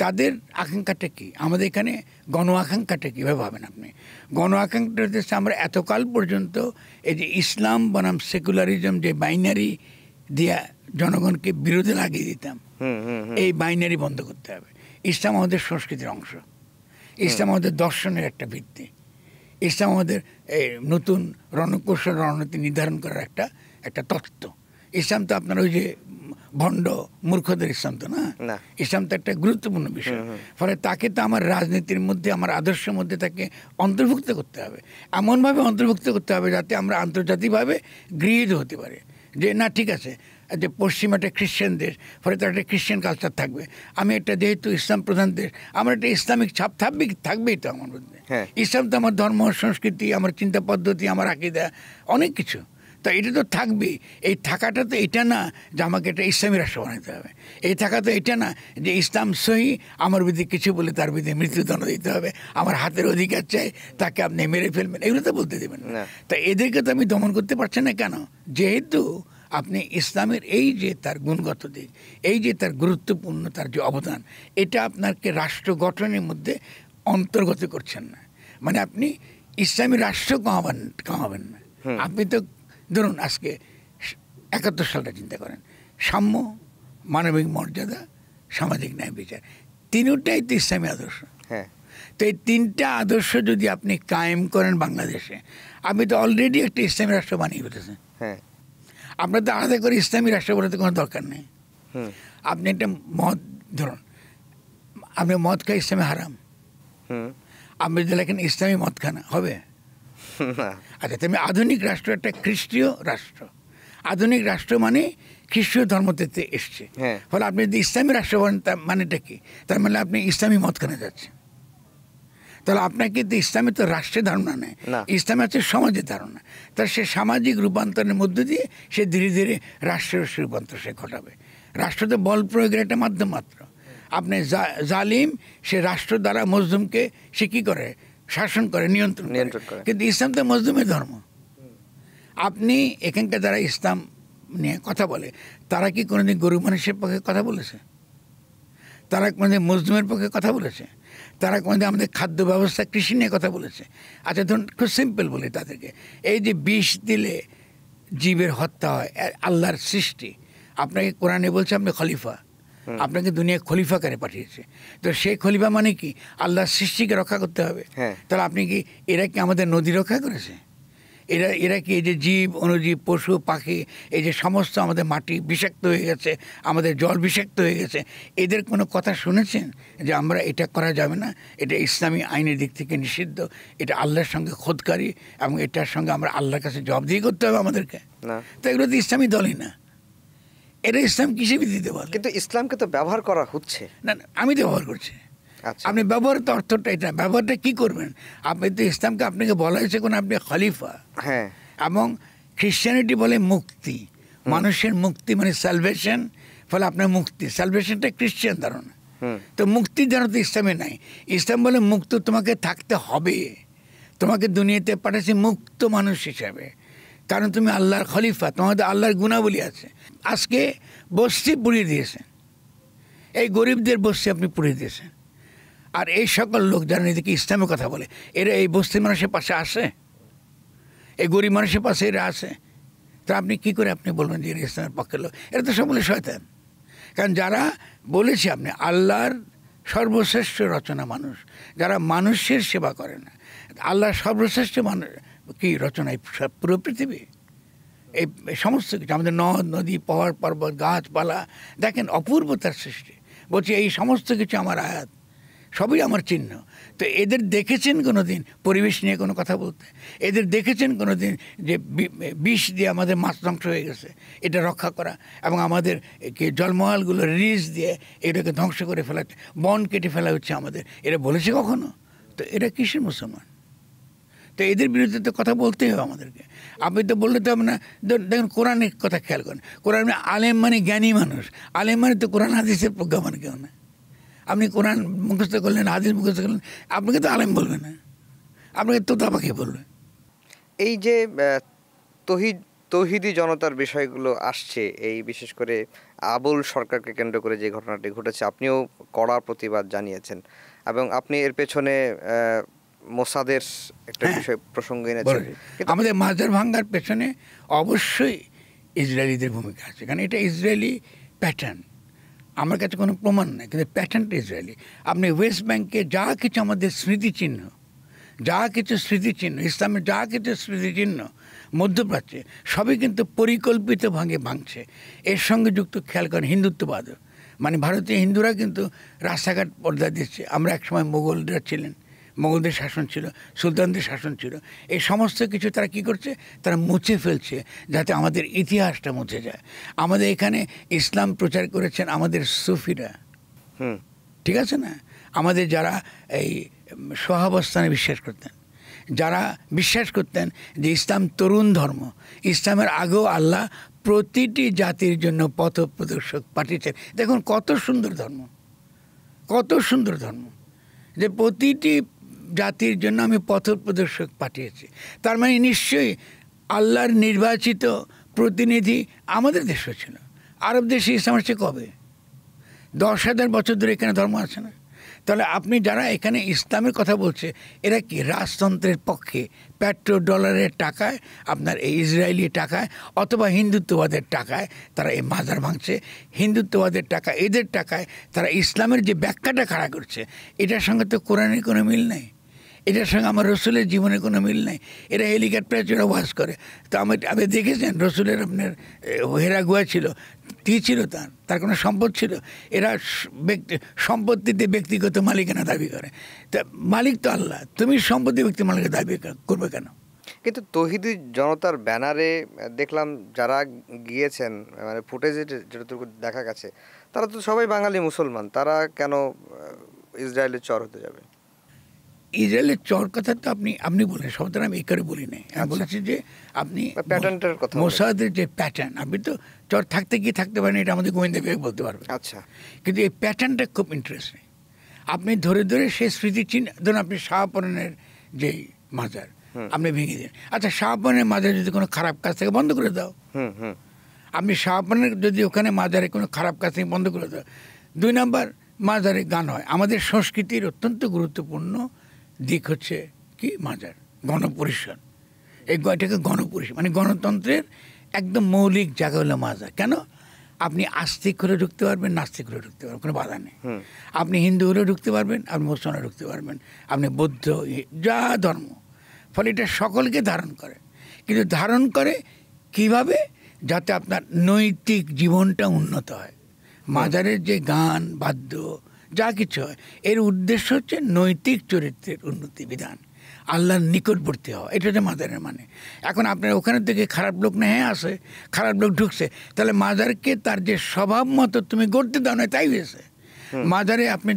তাদের আকাঙ্ক্ষাটা কী? আমাদের এখানে গণ আকাঙ্ক্ষাটা কীভাবে ভাবেন আপনি? গণ আকাঙ্ক্ষাটা হচ্ছে আমরা এতকাল পর্যন্ত এই যে ইসলাম বনাম সেকুলারিজম যে বাইনারি দিয়া জনগণকে বিরোধে লাগিয়ে দিতাম, এই বাইনারি বন্ধ করতে হবে। ইসলাম আমাদের সংস্কৃতির অংশ, ইসলাম আমাদের দর্শনের একটা ভিত্তি, ইসলাম আমাদের এই নতুন রণকৌশল রণনীতি নির্ধারণ করার একটা তত্ত্ব। ইসলাম তো আপনার ওই যে ভণ্ড মূর্খদের ইসলাম তো না, ইসলাম তো একটা গুরুত্বপূর্ণ বিষয়। ফলে তাকে তো আমার রাজনীতির মধ্যে, আমার আদর্শের মধ্যে তাকে অন্তর্ভুক্ত করতে হবে, এমনভাবে অন্তর্ভুক্ত করতে হবে যাতে আমরা আন্তর্জাতিকভাবে গৃহীত হতে পারি যে না ঠিক আছে যে পশ্চিম একটা খ্রিশ্চান দেশ, ফলে তার একটা খ্রিশ্চান কালচার থাকবে। আমি একটা যেহেতু ইসলাম প্রধান দেশ, আমার একটা ইসলামিক ছাপ থাকবেই তো আমার মধ্যে। ইসলাম তো আমার ধর্ম, সংস্কৃতি, আমার চিন্তা পদ্ধতি, আমার আকীদা, অনেক কিছু। তা এটা তো থাকবেই। এই থাকাটা তো এটা না যে আমাকে একটা ইসলামী রাষ্ট্র বানাতে হবে। এই থাকা তো এটা না যে ইসলাম সহি, আমার বিরুদ্ধে কিছু বলে তার বিরুদ্ধে মৃত্যুদণ্ড দিতে হবে, আমার হাতের অধিকার চাই, তাকে আপনি মেরে ফেলবেন, এগুলো তো বলতে দেবেন না। তা এদেরকে তো আমি দমন করতে পারছি না। কেন? যেহেতু আপনি ইসলামের এই যে তার গুণগত দিক, এই যে তার গুরুত্বপূর্ণ তার যে অবদান, এটা আপনাকে রাষ্ট্র গঠনের মধ্যে অন্তর্গত করছেন না। মানে আপনি ইসলামী রাষ্ট্র কমাবেন না। আপনি তো ধরুন আজকে ৭১ সালটা চিন্তা করেন, সাম্য, মানবিক মর্যাদা, সামাজিক ন্যায় বিচার, তিনটাই তো ইসলামী আদর্শ। তো এই তিনটা আদর্শ যদি আপনি কায়েম করেন বাংলাদেশে, আপনি তো অলরেডি একটা ইসলামী রাষ্ট্র বানিয়ে ফেলেছেন। আপনার তো আলাদা করে ইসলামী রাষ্ট্র বলতে কোনো দরকার নেই। আপনি একটা মদ ধরুন, আপনি মদ খাই ইসলামে হারাম, আপনি যদি লেখেন ইসলামী মদ খানা হবে? আচ্ছা, তুমি আধুনিক রাষ্ট্র একটা খ্রিস্টীয় রাষ্ট্র, আধুনিক রাষ্ট্র মানে খ্রিস্টীয় ধর্ম থেকে এসছে। ফলে আপনি যদি ইসলামী রাষ্ট্র বলেন তার মানেটা কি? তার মানে আপনি ইসলামী মদ খানা যাচ্ছেন। তাহলে আপনাকে তো ইসলামে তো রাষ্ট্রের ধারণা নেই, ইসলামে হচ্ছে সমাজের ধারণা। তার সে সামাজিক রূপান্তরের মধ্য দিয়ে সে ধীরে ধীরে রাষ্ট্রের রূপান্তর সে ঘটাবে। রাষ্ট্র তো বল প্রয়োগের একটা মাধ্যম মাত্র। আপনি জালিম, সে রাষ্ট্র দ্বারা মজলুমকে সে কী করে? শাসন করে, নিয়ন্ত্রণ করে। কিন্তু ইসলাম তো মজলুমের ধর্ম। আপনি এখানকার যারা ইসলাম নিয়ে কথা বলে, তারা কি কোনোদিন গরিব মানুষের পক্ষে কথা বলেছে? তারা কোনোদিন মজলুমের পক্ষে কথা বলেছে? তারা কোনোদিন আমাদের খাদ্য ব্যবস্থা, কৃষি নিয়ে কথা বলেছে? আচ্ছা ধরুন, খুব সিম্পল বলি তাদেরকে, এই যে বিষ দিলে জীবের হত্যা হয়, আল্লাহর সৃষ্টি। আপনাকে কোরআনে বলছে আপনি খলিফা, আপনাকে দুনিয়া খলিফাকারে পাঠিয়েছে। তো সেই খলিফা মানে কি? আল্লাহর সৃষ্টিকে রক্ষা করতে হবে। তাহলে আপনি কি, এরা কি আমাদের নদী রক্ষা করেছে? এরা কি এই যে জীব, অনুজীব, পশু পাখি, এই যে সমস্ত আমাদের মাটি বিষাক্ত হয়ে গেছে, আমাদের জল বিষাক্ত হয়ে গেছে, এদের কোনো কথা শুনেছেন যে আমরা এটা করা যাবে না, এটা ইসলামী আইনের দিক থেকে নিষিদ্ধ, এটা আল্লাহর সঙ্গে খোদকারী, এবং এটার সঙ্গে আমরা আল্লাহর কাছে জবাবদিহি করতে হবে আমাদেরকে? তো এগুলো তো ইসলামী দলই না। এটা ইসলাম কিসে দিতে পারে? কিন্তু ইসলামকে তো ব্যবহার করা হচ্ছে। না, আমি তো ব্যবহার করছি। আপনি ব্যবহার তো অর্থটা এটা, ব্যবহারটা কি করবেন? আপনি তো ইসলামকে, আপনাকে বলা হয়েছে কোন আপনি খলিফা। এবং খ্রিশ্চানিটি বলে মুক্তি, মানুষের মুক্তি মানে সালভেশন। ফলে আপনার মুক্তি, সালভেশনটা খ্রিশ্চান ধারণা। তো মুক্তির ধারণা তো ইসলামে নাই। ইসলাম বলে মুক্ত তোমাকে থাকতে হবে, তোমাকে দুনিয়াতে পাঠাচ্ছে মুক্ত মানুষ হিসাবে, কারণ তুমি আল্লাহর খলিফা, তোমাদের আল্লাহর গুণাবলী আছে। আজকে বস্তি পুড়িয়ে দিয়েছেন, এই গরিবদের বস্তি আপনি পুড়িয়ে দিয়েছেন। আর এই সকল লোক যারা নিজেকে ইসলামের কথা বলে, এরা এই বস্তির মানুষের পাশে আসে? এই গরিব মানুষের পাশে এরা আসে? তো আপনি কী করে আপনি বলবেন যে এরা ইসলামের পক্ষের লোক? এরা তো সকলে শয়তান। কারণ যারা বলেছে আপনি আল্লাহর সর্বশ্রেষ্ঠ রচনা মানুষ, যারা মানুষের সেবা করে না, আল্লাহর সর্বশ্রেষ্ঠ মানুষ কি রচনা? পুরো পৃথিবী, এই সমস্ত কিছু, আমাদের নদ নদী, পাহাড় পর্বত, গাছপালা, দেখেন অপূর্ব তার সৃষ্টি। বলছি এই সমস্ত কিছু আমার আয়াত, সবই আমার চিহ্ন। তো এদের দেখেছেন কোনো দিন পরিবেশ নিয়ে কোনো কথা বলতে? এদের দেখেছেন কোনো দিন যে বিষ দিয়ে আমাদের মাছ ধ্বংস হয়ে গেছে, এটা রক্ষা করা, এবং আমাদের জলমহলগুলো রিলিজ দিয়ে এটাকে ধ্বংস করে ফেলা, বন কেটে ফেলা হচ্ছে আমাদের, এরা বলেছে কখনো? তো এরা কিসের মুসলমান? তো এদের বিরুদ্ধে তো কথা বলতেই হবে আমাদেরকে। আপনি তো বললে তো হবে না। দেখুন কোরআনের কথা খেয়াল করেন, কোরআন আলেম মানে জ্ঞানী মানুষ, আলেম মানে তো কোরআন হাদিসের প্রজ্ঞা মানে কেউ না। আপনি কোরআন মুখস্থ করলেন, হাদিস মুখস্থ করলেন, আপনাকে তো আলেম বলবে না, আপনাকে তোতা পাখি বলবে। এই যে তৌহিদি জনতার বিষয়গুলো আসছে, এই বিশেষ করে আবুল সরকারকে কেন্দ্র করে যে ঘটনাটি ঘটেছে, আপনিও কড়া প্রতিবাদ জানিয়েছেন, এবং আপনি এর পেছনে মোসাদের একটা বিষয় প্রসঙ্গ এনেছেন। আমাদের মাজার ভাঙ্গার পেছনে অবশ্যই ইসরায়েলিদের ভূমিকা আছে, কারণ এটা ইসরায়েলি প্যাটার্ন। আমার কাছে কোনো প্রমাণ নেই, কিন্তু প্যাটার্নটা ইসরায়েলি। আপনি ওয়েস্ট ব্যাংকে যা কিছু আমাদের স্মৃতিচিহ্ন, যা কিছু স্মৃতিচিহ্ন, ইসলামের যা কিছু স্মৃতিচিহ্ন মধ্যপ্রাচ্যে, সবই কিন্তু পরিকল্পিতভাবে ভাঙছে। এর সঙ্গে যুক্ত খেয়াল করেন হিন্দুত্ববাদও, মানে ভারতীয় হিন্দুরা কিন্তু রাস্তাঘাট পর্দা দিচ্ছে। আমরা একসময় মোগলরা ছিলেন, মোগলদের শাসন ছিল, সুলতানদের শাসন ছিল, এই সমস্ত কিছু তারা কি করছে, তারা মুছে ফেলছে যাতে আমাদের ইতিহাসটা মুছে যায়। আমাদের এখানে ইসলাম প্রচার করেছেন আমাদের সুফিরা, ঠিক আছে না, আমাদের যারা এই সহাবস্থানে বিশ্বাস করতেন, যারা বিশ্বাস করতেন যে ইসলাম তরুণ ধর্ম, ইসলামের আগেও আল্লাহ প্রতিটি জাতির জন্য পথ প্রদর্শক পাঠিয়েছেন। দেখুন কত সুন্দর ধর্ম, কত সুন্দর ধর্ম, যে প্রতিটি জাতির জন্য আমি পথ প্রদর্শক পাঠিয়েছি। তার মানে নিশ্চয়ই আল্লাহর নির্বাচিত প্রতিনিধি আমাদের দেশও ছিল। আরব দেশে ইসলাম আসছে কবে? 10,000 বছর ধরে এখানে ধর্ম আছে না? তাহলে আপনি যারা এখানে ইসলামের কথা বলছে, এরা কি রাজতন্ত্রের পক্ষে পেট্রো ডলারের টাকায়, আপনার এই ইসরায়েলি টাকায় অথবা হিন্দুত্ববাদের টাকায় তারা এই মাজার ভাঙছে, হিন্দুত্ববাদের টাকা, এদের টাকায় তারা ইসলামের যে ব্যাখ্যাটা খাড়া করছে, এটার সঙ্গে তো কোরআনের কোনো মিল নেই, এটার সঙ্গে আমার রসুলের জীবনের কোনো মিল নেই। এরা হেলিকপ্টারে চড়ে ওয়াজ করে। তো আপনি দেখেছেন রসুলের আপনার হেরা গুহা ছিল, কী ছিল তার কোনো সম্পদ ছিল? এরা সম্পত্তিতে ব্যক্তিগত মালিকানা দাবি করে। তা মালিক তো আল্লাহ, তুমি সম্পত্তি ব্যক্তি মালিকানা দাবি করবে কেন? কিন্তু তৌহিদি জনতার ব্যানারে দেখলাম যারা গিয়েছেন, মানে ফুটেজে যেটুকু দেখা গেছে, তারা তো সবাই বাঙালি মুসলমান, তারা কেন ইসরায়েলের চর হতে যাবে? ইসরায়েলের চর কথা তো আপনি বলেন, শব্দটা আমি এই করে বলি নাই। আমি বলেছি যে আপনি প্যাটার্নটার কথা, মোসাদের যে প্যাটার্ন, আপনি তো চর থাকতে কি থাকতে পারেন এটা আমাদের গোয়েন্দা বিভাগ বলতে পারবে। আচ্ছা, কিন্তু এই প্যাটার্নটা খুব ইন্টারেস্টিং। আপনি ধরে ধরে সেই স্মৃতিচিহ্ন, ধরুন আপনি শাহপরানের যে মাজার আপনি ভেঙে দিন, আচ্ছা শাহপরানের মাজার যদি কোনো খারাপ কাজ থেকে বন্ধ করে দাও, আপনি শাহপরানের যদি ওখানে মাজারে কোনো খারাপ কাজ থেকে বন্ধ করে দাও। 2 নম্বর, মাজারে গান হয়। আমাদের সংস্কৃতির অত্যন্ত গুরুত্বপূর্ণ দিক হচ্ছে কি মাজার, গণপরিষদ। এটাকে গণপরিষদ মানে গণতন্ত্রের একদম মৌলিক জায়গা হলো মাজার। কেন? আপনি আস্তিক করে ঢুকতে পারবেন, নাস্তিক করে ঢুকতে পারবেন, কোনো বাধা নেই। আপনি হিন্দু হলেও ঢুকতে পারবেন, আপনি মুসলমান ঢুকতে পারবেন, আপনি বৌদ্ধ, যা ধর্ম। ফলে এটা সকলকে ধারণ করে। কিন্তু ধারণ করে কিভাবে? যাতে আপনার নৈতিক জীবনটা উন্নত হয়। মাজারের যে গান বাদ্য যা কিছু হয়, এর উদ্দেশ্য হচ্ছে নৈতিক চরিত্রের উন্নতি বিধান, আল্লাহর নিকটবর্তী হওয়া। এটা হচ্ছে মাজারের মানে। এখন আপনার ওখানে থেকে খারাপ লোক না, হ্যাঁ আসে, খারাপ লোক ঢুকছে, তাহলে মাজারকে তার যে স্বভাব মতো তুমি গড়তে দাও না, তাই হয়েছে। মাজারে আপনি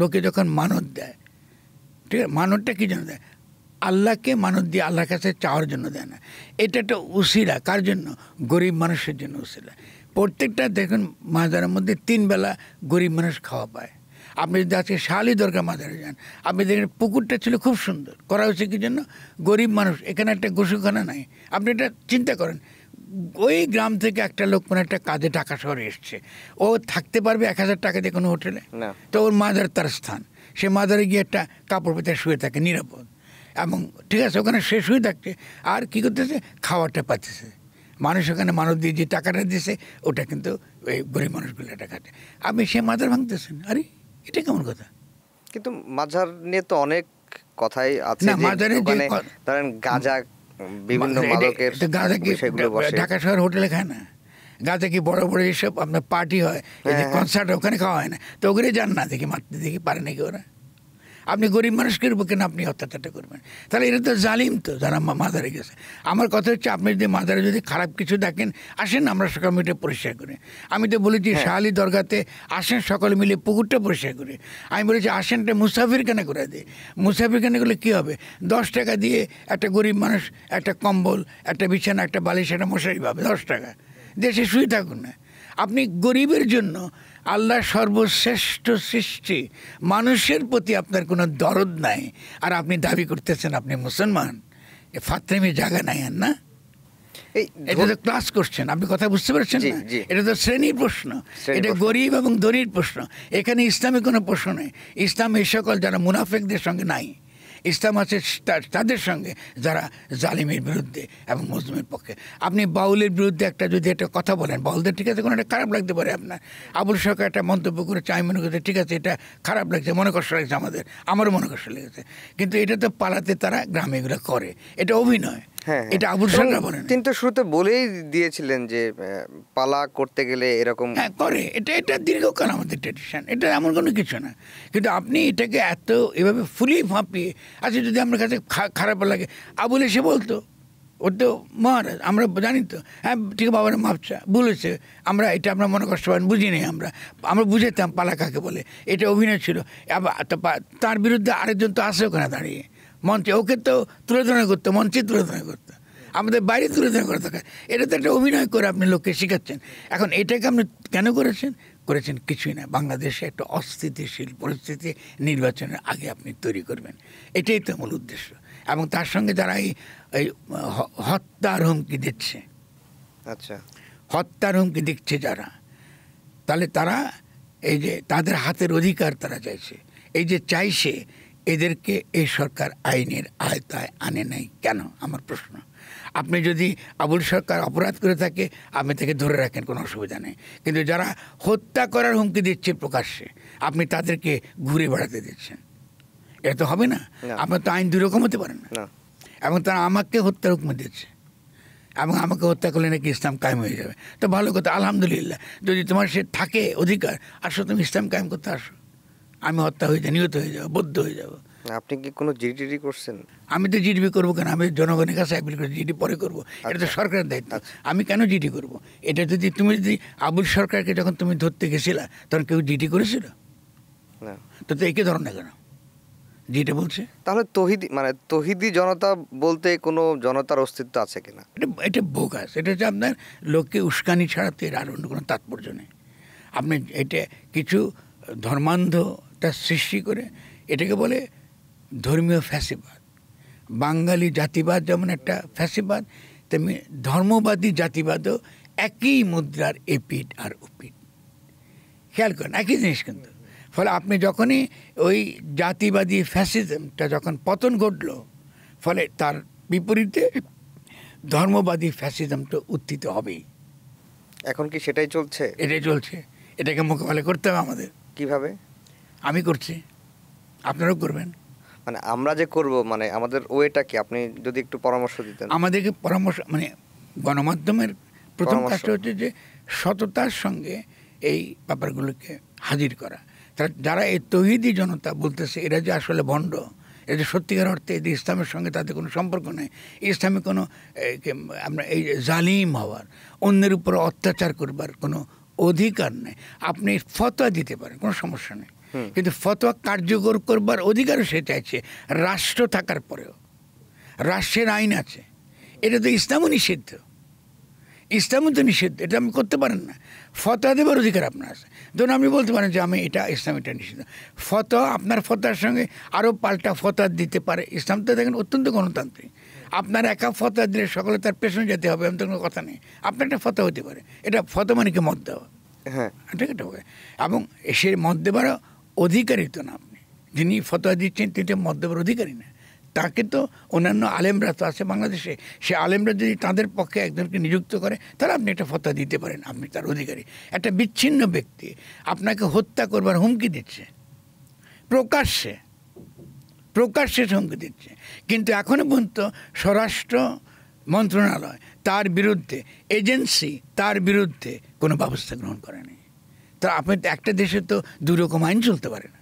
লোকে যখন মানত দেয়, ঠিক আছে, মানতটা কী জন্য দেয়? আল্লাহকে মানত দিয়ে আল্লাহর কাছে চাওয়ার জন্য দেয় না। এটা একটা উসিলা, কার জন্য? গরিব মানুষের জন্য উসিলা। প্রত্যেকটা দেখুন মাজারের মধ্যে 3 বেলা গরিব মানুষ খাওয়া পায়। আপনি যদি আজকে শালি দরগা মাজারে যান, আপনি দেখেন পুকুরটা ছিল খুব সুন্দর, করা হয়েছে কি জন্য? গরিব মানুষ, এখানে একটা গোসলখানা নাই। আপনি এটা চিন্তা করেন, ওই গ্রাম থেকে একটা লোক কোনো একটা কাজে ঢাকা শহরে এসছে, ও থাকতে পারবে 1000 টাকা দিয়ে কোনো হোটেলে? তো ওর মাজার তার স্থান, সে মাজারে গিয়ে একটা কাপড় পেতে শুয়ে থাকে নিরাপদ, এবং ঠিক আছে ওখানে সে শুয়ে থাকছে, আর কী করতেছে? খাওয়াটা পাচ্ছে। মানুষ ওখানে মানব দিয়ে যে টাকাটা দিয়েছে ওটা কিন্তু ওই গরিব মানুষগুলো এটা খাচ্ছে। আপনি সে মাজার ভাঙতেছেন, আরে এটা কেমন কথা? কিন্তু মাজার নিয়ে তো অনেক কথাই আছে। না, মাজারে ধরেন গাঁজা, বিভিন্ন মাদকের, গাঁজা কি ঢাকা শহর হোটেলে খায় না? গাঁজা কি বড় বড় যেসব আপনার পার্টি হয়, এই যে কনসার্ট, ওখানে খাওয়া হয় না? তো ওগুলো যান না, দেখি মারতে, দেখি পারে নাকি ওরা। আপনি গরিব মানুষকে কেন আপনি অত্যাচারটা করবেন? তাহলে এটা তো জালিম, তো যারা মাজারে গেছে। আমার কথা হচ্ছে, আপনি যদি মাজারে যদি খারাপ কিছু দেখেন, আসেন আমরা সকাল মিলে পরিষ্কার করি। আমি তো বলেছি শাহালি দরগাতে আসেন সকলে মিলে পুকুরটা পরিষ্কার করি। আমি বলেছি আসেনটা মুসাফির কেন করে দিই। মুসাফির কেন করলে কী হবে? 10 টাকা দিয়ে একটা গরিব মানুষ একটা কম্বল, একটা বিছানা, একটা বালিশ, একটা মশারি পাবে 10 টাকা, দেশে শুয়ে থাকুন না। আপনি গরিবের জন্য, আল্লাহ সর্বশ্রেষ্ঠ সৃষ্টি, মানুষের প্রতি আপনার কোনো দরদ নাই, আর আপনি দাবি করতেছেন আপনি মুসলমান। ফাত্রেমি জায়গা নাই, আর না, এটা তো ক্লাস করছেন, আপনি কথা বুঝতে পারছেন না? এটা তো শ্রেণীর প্রশ্ন, এটা গরিব এবং ধনীর প্রশ্ন। এখানে ইসলামের কোনো প্রশ্ন নেই। ইসলাম এই সকল যারা মুনাফেকদের সঙ্গে নাই, ইসলাম আছে তাদের সঙ্গে যারা জালিমের বিরুদ্ধে এবং মজলুমের পক্ষে। আপনি বাউলের বিরুদ্ধে যদি একটা কথা বলেন, বাউলদের ঠিক আছে কোনো একটা খারাপ লাগতে পারে আপনার। আবুল সরকার একটা মন্তব্য করেছে, আমি মনে করছি ঠিক আছে এটা খারাপ লাগছে, মনে কষ্ট লাগছে, আমারও মনে কষ্ট লেগেছে। কিন্তু এটা তো পালাতে তারা গ্রামে এগুলো করে, এটা অভিনয়। হ্যাঁ, এটা আবুল সরকার বলেন। তিনি তো শুরুতে বলেই দিয়েছিলেন যে পালা করতে গেলে এরকম করে। এটা দীর্ঘকাল আমাদের ট্র্যাডিশন, এটা এমন কোনো কিছু না। কিন্তু আপনি এটাকে এত এভাবে ফুলিয়ে ফাঁপিয়ে, আচ্ছা যদি আমার কাছে খারাপ লাগে, আবুল এসে বলতো, ও তো মহারাজ, আমরা জানি তো, হ্যাঁ ঠিক আছে বাবার মাপচা বলেছে, আমরা এটা আমরা মনে কষ্ট পান বুঝি নেই, আমরা বুঝেতাম পালা কাকে বলে, এটা অভিনয় ছিল। তার বিরুদ্ধে আরেকজন তো আসে ওখানে দাঁড়িয়ে মঞ্চে, ওকে তো তুলে ধরা করতো, মঞ্চে তুলে ধরা করতো, আমাদের বাইরে তুলে ধরা করে থাকে। এটা তো একটা অভিনয় করে আপনি লোককে শেখাচ্ছেন। এখন এটাকে আপনি কেন করেছেন কিছুই না, বাংলাদেশে একটা অস্থিতিশীল পরিস্থিতি নির্বাচনের আগে আপনি তৈরি করবেন, এটাই তো মূল উদ্দেশ্য। এবং তার সঙ্গে যারা এই হত্যার হুমকি দিচ্ছে, আচ্ছা হত্যার হুমকি দিচ্ছে যারা, তাহলে তারা এই যে তাদের হাতের অধিকার তারা চাইছে, এই যে চাইছে, এদেরকে এই সরকার আইনের আয়তায় আনে নাই কেন, আমার প্রশ্ন। আপনি যদি আবুল সরকার অপরাধ করে থাকে আপনি তাকে ধরে রাখেন, কোনো অসুবিধা নেই। কিন্তু যারা হত্যা করার হুমকি দিচ্ছে প্রকাশ্যে, আপনি তাদেরকে ঘুরে বেড়াতে দিচ্ছেন, এটা তো হবে না। আপনার তো আইন দুই রকম হতে পারে না। এবং তারা আমাকে হত্যার হুকুম দিচ্ছে, এবং আমাকে হত্যা করলে নাকি ইসলাম কায়েম হয়ে যাবে। তো ভালো কথা, আলহামদুলিল্লাহ, যদি তোমার সে থাকে অধিকার, আসো তুমি ইসলাম কায়েম করতে আসো, আমি হত্যা হয়ে যাই, নিহত হয়ে যাবো, বদ্ধ হয়ে যাবো। আপনি কি কোনো জিডি করছেন? আমি তো জিডি করবো কেন? আমি জনগণের কাছে অ্যাপিল করি, জিডি পরে করবো, এটা তো সরকারের দায়িত্ব। আমি কেন জিডি করবো? এটা যদি তুমি আবুল সরকারকে যখন তুমি ধরতে গেছিলা তখন কেউ জিডি করেছিল? না। তো একে ধরো না কেন, যেটা বলছে? তাহলে তৌহিদি জনতা বলতে কোনো জনতার অস্তিত্ব আছে কিনা? এটা বোগাস, এটা হচ্ছে আপনার লোককে উস্কানি ছাড়াতে আর অন্য কোনো তাৎপর্য নেই। আপনি এটা কিছু ধর্মান্ধতা সৃষ্টি করে, এটাকে বলে ধর্মীয় ফ্যাসিবাদ। বাঙালি জাতিবাদ যেমন একটা ফ্যাসিবাদ, তেমনি ধর্মবাদী জাতিবাদও একই মুদ্রার এপিঠ আর ওপিঠ। খেয়াল করেন, একই জিনিস কিন্তু। ফলে আপনি যখনই ওই জাতিবাদী ফ্যাসিজমটা যখন পতন ঘটলো, ফলে তার বিপরীতে ধর্মবাদী ফ্যাসিজমটা উত্থিত হবেই। এখন কি সেটাই চলছে? এটাই চলছে, এটাকে মোকাবেলা করতে হবে আমাদের। কিভাবে? আমি করছি, আপনারাও করবেন। আমরা যে করব, আমাদের ওয়েটা কি, আপনি যদি একটু পরামর্শ দিতেন। আমাদেরকে পরামর্শ, গণমাধ্যমের প্রথম কাজটা হচ্ছে যে সততার সঙ্গে এই ব্যাপারগুলোকে হাজির করা। যারা এই তৌহিদি জনতা বলতেছে এরা যে আসলে ভণ্ড, এরা যে সত্যিকার অর্থে এদের ইসলামের সঙ্গে তাদের কোনো সম্পর্ক নেই, ইসলামে কোনো আমরা এই জালিম হওয়ার, অন্যের উপর অত্যাচার করবার কোনো অধিকার নেই। আপনি ফতোয়া দিতে পারেন, কোনো সমস্যা নেই, কিন্তু ফতোয়া কার্যকর করবার অধিকারও সে চাইছে রাষ্ট্র থাকার পরেও। রাষ্ট্রের আইন আছে, এটা তো ইসলামও নিষিদ্ধ, ইসলামও তো নিষিদ্ধ, এটা আপনি করতে পারেন না। ফতোয়া দেবার অধিকার আপনার আছে। ধরুন আপনি বলতে পারেন যে আমি এটা ইসলাম, এটা নিষিদ্ধ। ফতোয়া, আপনার ফতোয়ার সঙ্গে আরও পাল্টা ফতোয়া দিতে পারে। ইসলাম তো দেখেন অত্যন্ত গণতান্ত্রিক। আপনার একা ফতোয়া দিলে সকলে তার পেছনে যেতে হবে এমন তো কোনো কথা নেই। আপনার একটা ফতোয়া হতে পারে, এটা ফতোয়া মানে কি মত দেওয়া, হ্যাঁ ঠিক আছে। এবং সে মত দেবার অধিকারী তো না, আপনি যিনি ফতোয়া দিচ্ছেন তিনি তো মত দেবার অধিকারী না। তাকে তো অন্যান্য আলেমরা তো আছে বাংলাদেশে, সে আলেমরা যদি তাদের পক্ষে একজনকে নিযুক্ত করে তাহলে আপনি একটা ফতোয়া দিতে পারেন, আপনি তার অধিকারী। একটা বিচ্ছিন্ন ব্যক্তি আপনাকে হত্যা করবার হুমকি দিচ্ছে, প্রকাশ্যে হুমকি দিচ্ছে, কিন্তু এখনও পর্যন্ত স্বরাষ্ট্র মন্ত্রণালয় তার বিরুদ্ধে, এজেন্সি তার বিরুদ্ধে কোনো ব্যবস্থা গ্রহণ করেনি। তা আপনি তো একটা দেশে তো দুই রকম আইন চলতে পারে না।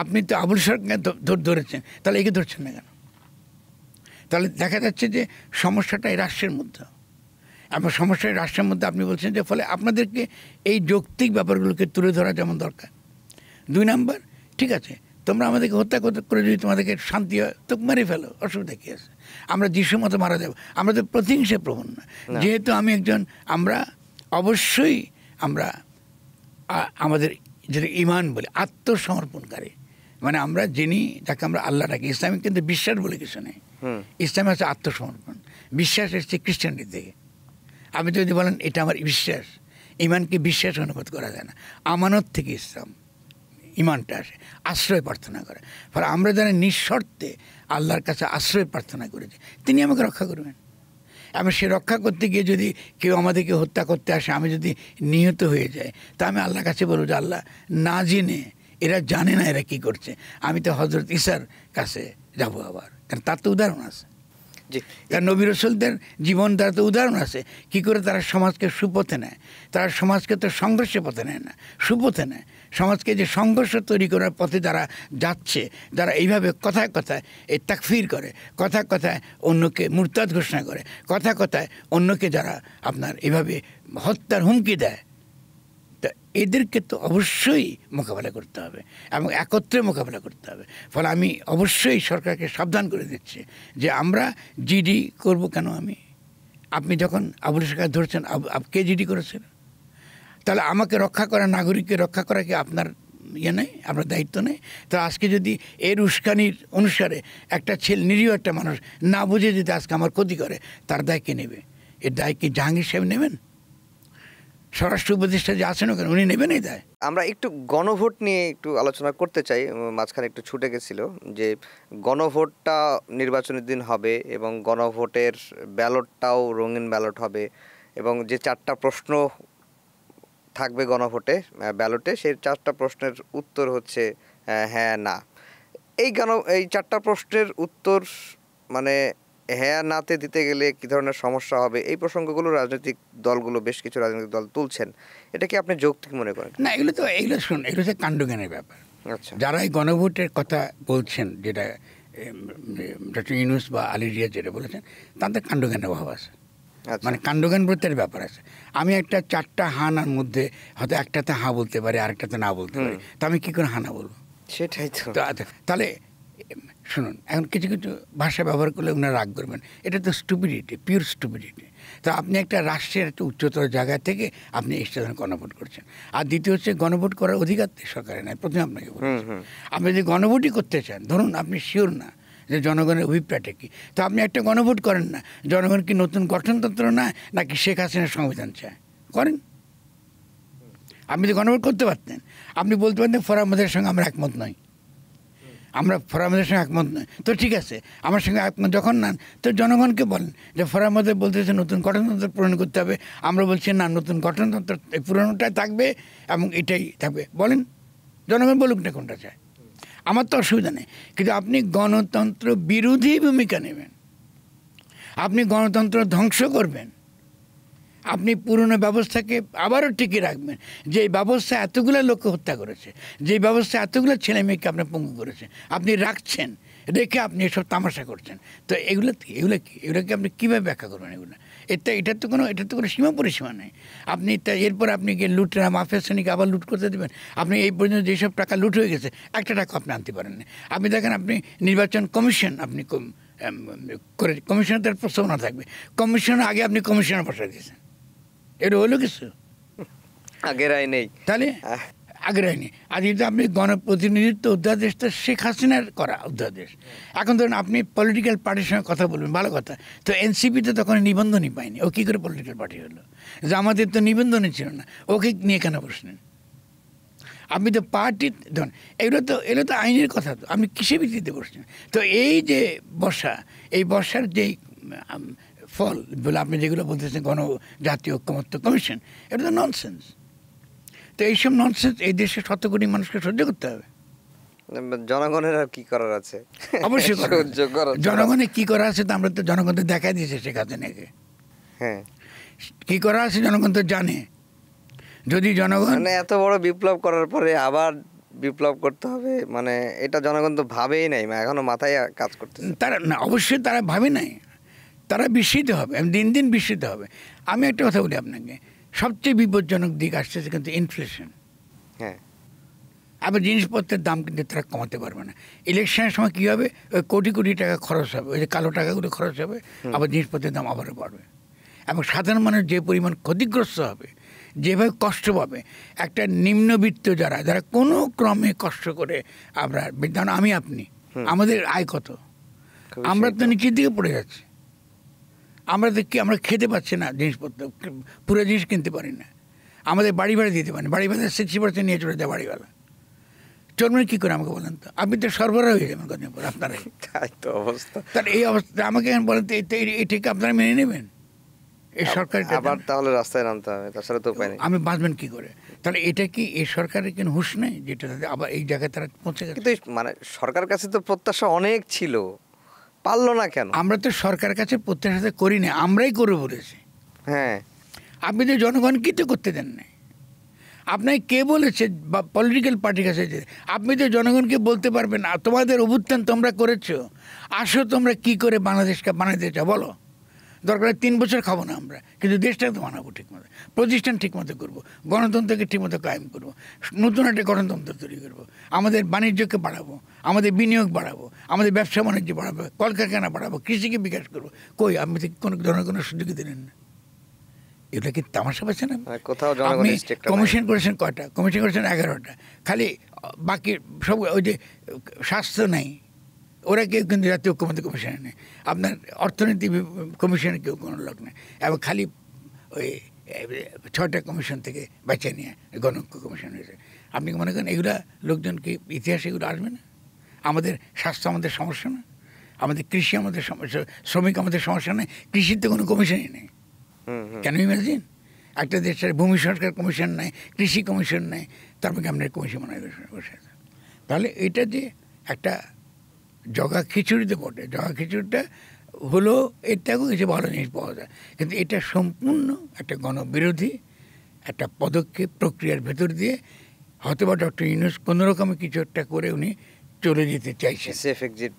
আপনি তো আবুল সরকারকে ধরেছেন, তাহলে একে ধরছেন না কেন? তাহলে দেখা যাচ্ছে যে সমস্যাটা এই রাষ্ট্রের মধ্যে, এবং সমস্যা এই রাষ্ট্রের মধ্যে আপনি বলছেন যে, ফলে আপনাদেরকে এই যৌক্তিক ব্যাপারগুলোকে তুলে ধরা যেমন দরকার। 2 নাম্বার, ঠিক আছে তোমরা আমাদেরকে হত্যা করে যদি তোমাদেরকে শান্তি হয় তো মেরে ফেলো, অসুবিধা কী আছে? আমরা যিশুর মতো মারা যাবো, আমরা তো প্রতিহিংসা প্রবণ না। যেহেতু আমি একজন, আমরা অবশ্যই আমাদের যেটা ইমান বলে আত্মসমর্পণকারী, আমরা যিনি যাকে আমরা আল্লাহ ডাকি। ইসলামিক কিন্তু বিশ্বাস বলে কিছু নেই, ইসলামে হচ্ছে আত্মসমর্পণ। বিশ্বাস এসছে খ্রিস্টানটি থেকে। আপনি যদি বলেন এটা আমার বিশ্বাস, ইমানকে বিশ্বাস অনুবাদ করা যায় না, আমানত থেকে ইসলাম ইমানটা আসে, আশ্রয় প্রার্থনা করে। ফলে আমরা যারা নিঃশর্তে আল্লাহর কাছে আশ্রয় প্রার্থনা করেছি, তিনি আমাকে রক্ষা করবেন। এবং সে রক্ষা করতে গিয়ে যদি কেউ আমাদেরকে হত্যা করতে আসে, আমি যদি নিহত হয়ে যাই, তা আমি আল্লাহর কাছে বলবো যে আল্লাহ, না জেনে, এরা জানে না এরা কী করছে, আমি তো হজরত ঈসার কাছে যাবো আবার, কারণ তার তো উদাহরণ আছে। জি। কারণ নবী রাসূলদের জীবন দ্বারা তো উদাহরণ আছে কি করে তারা সমাজকে সুপথে নেয়। তারা সমাজকে তো সংঘর্ষের পথে নেয় না, সুপথে নেয়। সমাজকে যে সংঘর্ষ তৈরি করার পথে যারা যাচ্ছে, যারা এইভাবে কথায় কথায় এই তাকফির করে, কথায় কথায় অন্যকে মুরতাদ ঘোষণা করে, কথায় কথায় অন্যকে যারা আপনার এইভাবে হত্যার হুমকি দেয়, তা এদেরকে তো অবশ্যই মোকাবেলা করতে হবে এবং একত্রে মোকাবেলা করতে হবে। ফলে আমি অবশ্যই সরকারকে সাবধান করে দিচ্ছি যে আমরা জিডি করব কেন? আপনি যখন আবুল সাকার ধরছেন, কে জিডি করেছেন? তাহলে আমাকে রক্ষা করা, নাগরিককে রক্ষা করা কি আপনার ইয়ে নেই, আপনার দায়িত্ব নেই? তো আজকে যদি এর উস্কানির অনুসারে একটা ছেলে, নিরীহ একটা মানুষ না বুঝে যদি আজকে আমার ক্ষতি করে, তার দায় কে নেবে? এর দায় কি জাহাঙ্গীর সাহেব নেবেন? স্বরাষ্ট্র উপদেষ্টা যে আছেন ওখানে, উনি নেবেন এই দায়? আমরা একটু গণভোট নিয়ে একটু আলোচনা করতে চাই। মাঝখানে একটু ছুটে গেছিল যে গণভোটটা নির্বাচনের দিন হবে এবং গণভোটের ব্যালটটাও রঙিন ব্যালট হবে এবং যে 4টা প্রশ্ন থাকবে গণভোটে, ব্যালটে, সেই 4টা প্রশ্নের উত্তর হচ্ছে হ্যাঁ না। এই 4টা প্রশ্নের উত্তর মানে হ্যাঁ নাতে দিতে গেলে কি ধরনের সমস্যা হবে, এই প্রসঙ্গগুলো রাজনৈতিক দলগুলো, বেশ কিছু রাজনৈতিক দল তুলছেন। এটা কি আপনি যৌক্তিক মনে করেন? না, এগুলো শুনুন, এগুলো হচ্ছে কাণ্ডজ্ঞানের ব্যাপার। আচ্ছা, যারা এই গণভোটের কথা বলছেন, যেটা ডক্টর ইউনূস বা আলী রিয়াজ যেটা বলেছেন, তাদের কাণ্ডজ্ঞানের অভাব আছে। আচ্ছা। মানে কাণ্ডজ্ঞান বলতে ব্যাপার আছে। আমি একটা 4টা হানার মধ্যে হয়তো একটাতে হাঁ বলতে পারি, আরেকটাতে না বলতে পারি, তা আমি কী করে হানা বলবো? সেটাই তো। তাহলে শুনুন, এখন কিছু কিছু ভাষা ব্যবহার করলে ওনারা রাগ করবেন, এটা তো স্টুপিডিটি, পিওর স্টুপিডিটি। তো আপনি একটা রাষ্ট্রের একটা উচ্চতর জায়গা থেকে আপনি এই ধরনের গণভোট করছেন। আর দ্বিতীয় হচ্ছে, গণভোট করার অধিকার সরকারের নাই, প্রথমে আপনাকে বলছি। আপনি যদি গণভোটই করতে চান, ধরুন আপনি শিওর না যে জনগণের অভিপ্রায়টা কী, তো আপনি একটা গণভোট করেন না। জনগণ কি নতুন গঠনতন্ত্র না, নাকি শেখ হাসিনার সংবিধান চায়? করেন। আপনি যদি গণভোট করতে পারতেন, আপনি বলতে পারতেন ফরহাদ আহমেদের সঙ্গে আমরা একমত নই, আমরা ফরহাদ আহমেদের সঙ্গে একমত নই। তো ঠিক আছে, আমার সঙ্গে একমত যখন না, তো জনগণকে বলেন যে ফরহাদ আহমেদ বলতেছে নতুন গঠনতন্ত্র পূরণ করতে হবে, আমরা বলছি না, নতুন গঠনতন্ত্র পুরনোটাই থাকবে এবং এটাই থাকবে। বলেন, জনগণ বলুক না কোনটা চায়, আমার তো অসুবিধা নেই। কিন্তু আপনি গণতন্ত্র বিরোধী ভূমিকা নেবেন, আপনি গণতন্ত্র ধ্বংস করবেন, আপনি পুরনো ব্যবস্থাকে আবারও টিকিয়ে রাখবেন। যে ব্যবস্থা এতগুলো লোককে হত্যা করেছে, যে ব্যবস্থা এতগুলো ছেলে মেয়েকে আপনি পঙ্গু করেছে, আপনি রাখছেন, রেখে আপনি এসব তামাশা করছেন। তো এগুলোকে আপনি কীভাবে ব্যাখ্যা করবেন? এটার তো কোনো সীমা পরিসীমা নেই। আপনি এরপর আপনি গিয়ে লুটেরা মাফিয়া শ্রেণীকে আবার লুট করতে দেবেন? আপনি এই পর্যন্ত যেসব টাকা লুট হয়ে গেছে, একটা টাকা আপনি আনতে পারেন না। আপনি দেখেন, আপনি নির্বাচন কমিশন আপনি করে, কমিশনার প্রস্তাবনা থাকবে, কমিশনের আগে আপনি কমিশনার বসাই দিয়েছেন। এটা হলো কিছু? আগের আইনেই। তাহলে আগের আইনে। আর যেহেতু আপনি গণপ্রতিনিধিত্ব অধ্যাদেশ তো শেখ হাসিনার করা অধ্যাদেশ। এখন ধরুন আপনি পলিটিক্যাল পার্টির সঙ্গে কথা বলবেন, ভালো কথা, তো এনসিপিতে তখন নিবন্ধনই পায়নি, ও কী করে পলিটিক্যাল পার্টি হলো? জামাতের তো নিবন্ধনই ছিল না, ওকে নিয়ে কেন বসলেন? আপনি তো পার্টি ধরুন, এগুলো তো আইনের কথা, তো আপনি কিসের ভিত্তিতে বসছেন? তো এই যে বসা, এই বসার যেই ফল বলে আপনি যেগুলো বলতেছেন জাতীয় ঐক্যমত্য কমিশন, এটা তো ননসেন্স। তো এইসব ননসেন্স এই দেশে 100 কোটি মানুষকে সহ্য করতে হবে। জনগণের আর কি করার আছে? অবশ্যই জনগণের কি করা আছে, তো আমরা তো জনগণকে দেখাই দিয়েছে শেখ হাসিনাকে। হ্যাঁ, কি করা আছে জনগণ তো জানে। যদি জনগণ মানে এত বড় বিপ্লব করার পরে আবার বিপ্লব করতে হবে, মানে এটা জনগণ তো ভাবেই নাই, এখনো মাথায় কাজ করতেছে। তারা না, অবশ্যই তারা ভাবে নাই, তারা বিস্মিত হবে, দিন দিন বিস্মিত হবে। আমি একটা কথা বলি আপনাকে, সবচেয়ে বিপজ্জনক দিক আসতেছে কিন্তু ইনফ্লেশন। হ্যাঁ, আবার জিনিসপত্রের দাম কিন্তু তারা কমাতে পারবে না। ইলেকশনের সময় কী হবে, ওই কোটি কোটি টাকা খরচ হবে, ওই যে কালো টাকাগুলো খরচ হবে, আবার জিনিসপত্রের দাম আবারও বাড়বে এবং সাধারণ মানুষ যে পরিমাণ ক্ষতিগ্রস্ত হবে, যেভাবে কষ্ট পাবে, একটা নিম্নবিত্ত যারা কোনো ক্রমে কষ্ট করে আমরা, আমি আপনি, আমাদের আয় কত, আমরা তো নিচের দিকে পড়ে যাচ্ছি। আমরা খেতে পাচ্ছি না, জিনিসপত্র পুরো জিনিস কিনতে পারি না, আমাদের বাড়ি ভাড়া দিতে পারি না, বাড়ি ভাড়া 60% নিয়ে চলে যায় বাড়িওয়ালা। চলবেন কী করে আমাকে বলেন তো? আপনি তো সরবরাহ হয়ে যাবেন কদিন পর আপনারাই। তাই তো অবস্থা। তাহলে এই অবস্থা আমাকে এখন বলেন তো, এটাকে আপনারা মেনে নেবেন? এই সরকার আবার তাহলে রাস্তায় নামতে হবে, তাছাড়া তো উপায় নেই। আমি বাঁচবেন কী করে? তাহলে এটা কি এই সরকারের কোনো হুঁশ নেই যেটা আবার এই জায়গায় তারা পৌঁছে গেছে? কিন্তু মানে সরকার কাছে তো প্রত্যাশা অনেক ছিল পারলো না কেন? আমরা তো সরকারের কাছে প্রত্যাশা করি না, আমরাই করে বলেছি। হ্যাঁ, আপনি তো জনগণকে তো করতে দেন না। আপনাকে কে বলেছে বা পলিটিক্যাল পার্টির কাছে যে আপনি তো জনগণকে বলতে পারবেন না তোমাদের অভ্যুত্থান তোমরা করেছো, আসো তোমরা কি করে বাংলাদেশকে বানাতে চাও বলো। দরকার 3 বছর খাবো না আমরা, কিন্তু দেশটাকে তো বানাবো ঠিকমতো, প্রতিষ্ঠান ঠিকমতো করবো, গণতন্ত্রকে ঠিকমতো কায়েম করবো, নতুন একটা গণতন্ত্র তৈরি করবো, আমাদের বাণিজ্যকে বাড়াবো, আমাদের বিনিয়োগ বাড়াবো, আমাদের ব্যবসা বাণিজ্য বাড়াবো, কলকারখানা বাড়াবো, কৃষিকে বিকাশ করবো। কই আপনি তো কোনো ধরনের কোনো সুযোগই দিলেন না। এটা কি তামাশা পাচ্ছে না? কোথাও আপনি জনগণের স্টেকটা নাই। কমিশন করেছেন কয়টা? কমিশন করেছেন 11টা। খালি বাকি সব ওই যে স্বাস্থ্য নাই, ওরা কেউ কিন্তু জাতীয় ঐক্যমত্য কমিশনে নেই, আপনার অর্থনীতি কমিশনে কেউ কোনো লোক নেই, এবং খালি ওই 6টা কমিশন থেকে বেছে নিয়ে গণঐক্য কমিশন হয়েছে। আপনি কি মনে করেন এগুলা লোকজন কি ইতিহাসে এগুলো আসবে না? আমাদের স্বাস্থ্য আমাদের সমস্যা না, আমাদের কৃষি আমাদের সমস্যা, শ্রমিক আমাদের সমস্যা নেই, কৃষির তো কোনো কমিশনই নেই। কেন ইমাজিন একটা দেশের ভূমি সংস্কার কমিশন নেই, কৃষি কমিশন নেই, তারপরে আপনার কমিশন মনে বসে। তাহলে এটা যে একটা জগা খিচুড়িতে বটে, জগা খিচুড়িটা হলো এটাকেও কিছু ভালো জিনিস পাওয়া যায়, কিন্তু এটা সম্পূর্ণ একটা গণবিরোধী একটা পদক্ষেপ প্রক্রিয়ার ভেতর দিয়ে হয়তো বা ডক্টর ইউনূস কোনো রকমের কিছু একটা করে উনি চলে যেতে চাইছেন। Safe exit.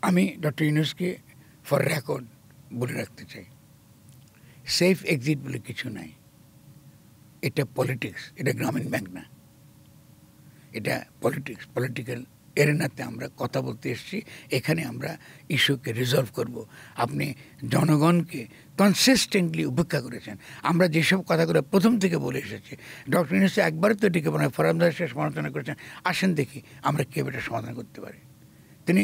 আমি ডক্টর ইউনূসকে ফর রেকর্ড বলে রাখতে চাই, সেফ এক্সিট বলে কিছু নাই। এটা পলিটিক্স, এটা গ্রামীণ ব্যাংক না, এটা পলিটিক্স, পলিটিক্যাল এরেনাতে আমরা কথা বলতে এসেছি, এখানে আমরা ইস্যুকে রিজলভ করব। আপনি জনগণকে কনসিস্টেন্টলি উপেক্ষা করেছেন। আমরা যেসব কথাগুলো প্রথম থেকে বলে এসেছি, ডক্টর ইউনূস একবারও তো ডেকে মনে হয় ফরহাদ মজার সমালোচনা করেছেন, আসেন দেখি আমরা কেউ এটা সমাধান করতে পারি। তিনি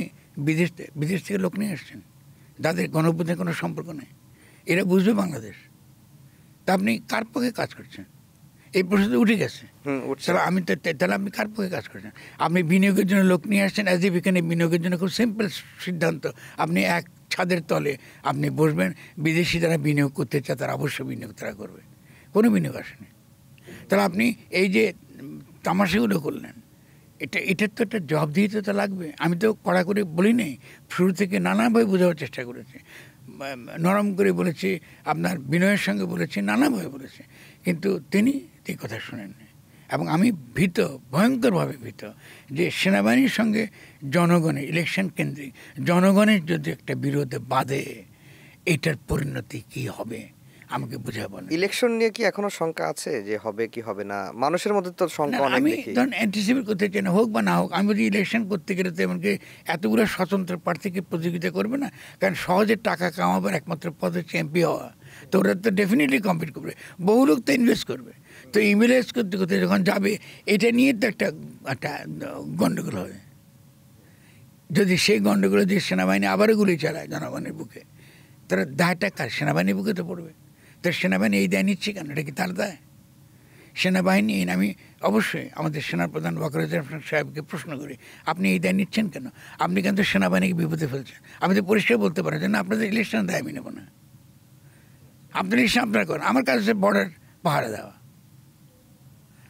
বিদেশ থেকে লোক নিয়ে আসছেন যাদের গণঅভ্যুত্থানের কোনো সম্পর্ক নেই, এরা বুঝবে বাংলাদেশ। তা আপনি কার পক্ষে কাজ করছেন? এই প্রশ্ন তো উঠে গেছে। তাহলে তাহলে আপনি কার পক্ষে কাজ করছেন? আপনি বিনিয়োগের জন্য লোক নিয়ে আসছেন, অ্যাজ ইফ এখানে বিনিয়োগের জন্য খুব সিম্পল সিদ্ধান্ত, আপনি এক ছাদের তলে আপনি বসবেন, বিদেশি যারা বিনিয়োগ করতে চায় তারা অবশ্যই বিনিয়োগ তারা করবে, কোনো বিনিয়োগ আসেনি। তাহলে আপনি এই যে তামাশাগুলো করলেন, এটার তো একটা জবাবদিহিতা তো লাগবে। আমি তো কড়া করে বলি নেই, শুরু থেকে নানাভাবে বোঝাবার চেষ্টা করেছি, নরম করে বলেছি, আপনার বিনয়ের সঙ্গে বলেছি, নানাভাবে বলেছি, কিন্তু তিনি এই কথা শোনেননি। এবং আমি ভীত, ভয়ঙ্করভাবে ভীত যে সেনাবাহিনীর সঙ্গে জনগণের ইলেকশন কেন্দ্রিক জনগণের যদি একটা বিরোধে বাধে, এটার পরিণতি কি হবে আমাকে বুঝাবো না। ইলেকশন নিয়ে কি এখনো শঙ্কা আছে যে হবে কি হবে না? মানুষের মধ্যে তো শঙ্কা অনেক আমি দেখি। ধরুন অ্যান্টিসিপেট করতে চাই না, হোক বা না হোক। আমি বলছি ইলেকশন করতে গেলে তো এমনকি এতগুলো স্বতন্ত্র প্রার্থীকে প্রতিযোগিতা করবে না, কারণ সহজে টাকা কামাবার একমাত্র পদ হচ্ছে এমপি হওয়া। তো ওরা তো ডেফিনেটলি কম্পিট করবে, বহু লোক তো ইনভেস্ট করবে। তো ইনভেস্ট করতে করতে যখন যাবে, এটা নিয়ে তো একটা গণ্ডগোল হবে। যদি সেই গণ্ডগোলে যে সেনাবাহিনী আবারও গুলি চালায় জনগণের বুকে, তারা দায়টা কার? সেনাবাহিনীর বুকে তো পড়বে। তো সেনাবাহিনী এই দায় নিচ্ছে কেন? এটা কি তার দায়? সেনাবাহিনী, আমি অবশ্যই আমাদের সেনাপ্রধান ওয়াকারুজ্জামান সাহেবকে প্রশ্ন করি, আপনি এই দায় নিচ্ছেন কেন? আপনি কিন্তু সেনাবাহিনীকে বিপদে ফেলছেন। আমি তো পরিষ্কার বলতে পারেন যে না, আপনাদের ইলেকশন দায় আমি নেব না, আপনার ইলেকশন আপনারা করেন, আমার কাজ হচ্ছে বর্ডার পাহারা দেওয়া।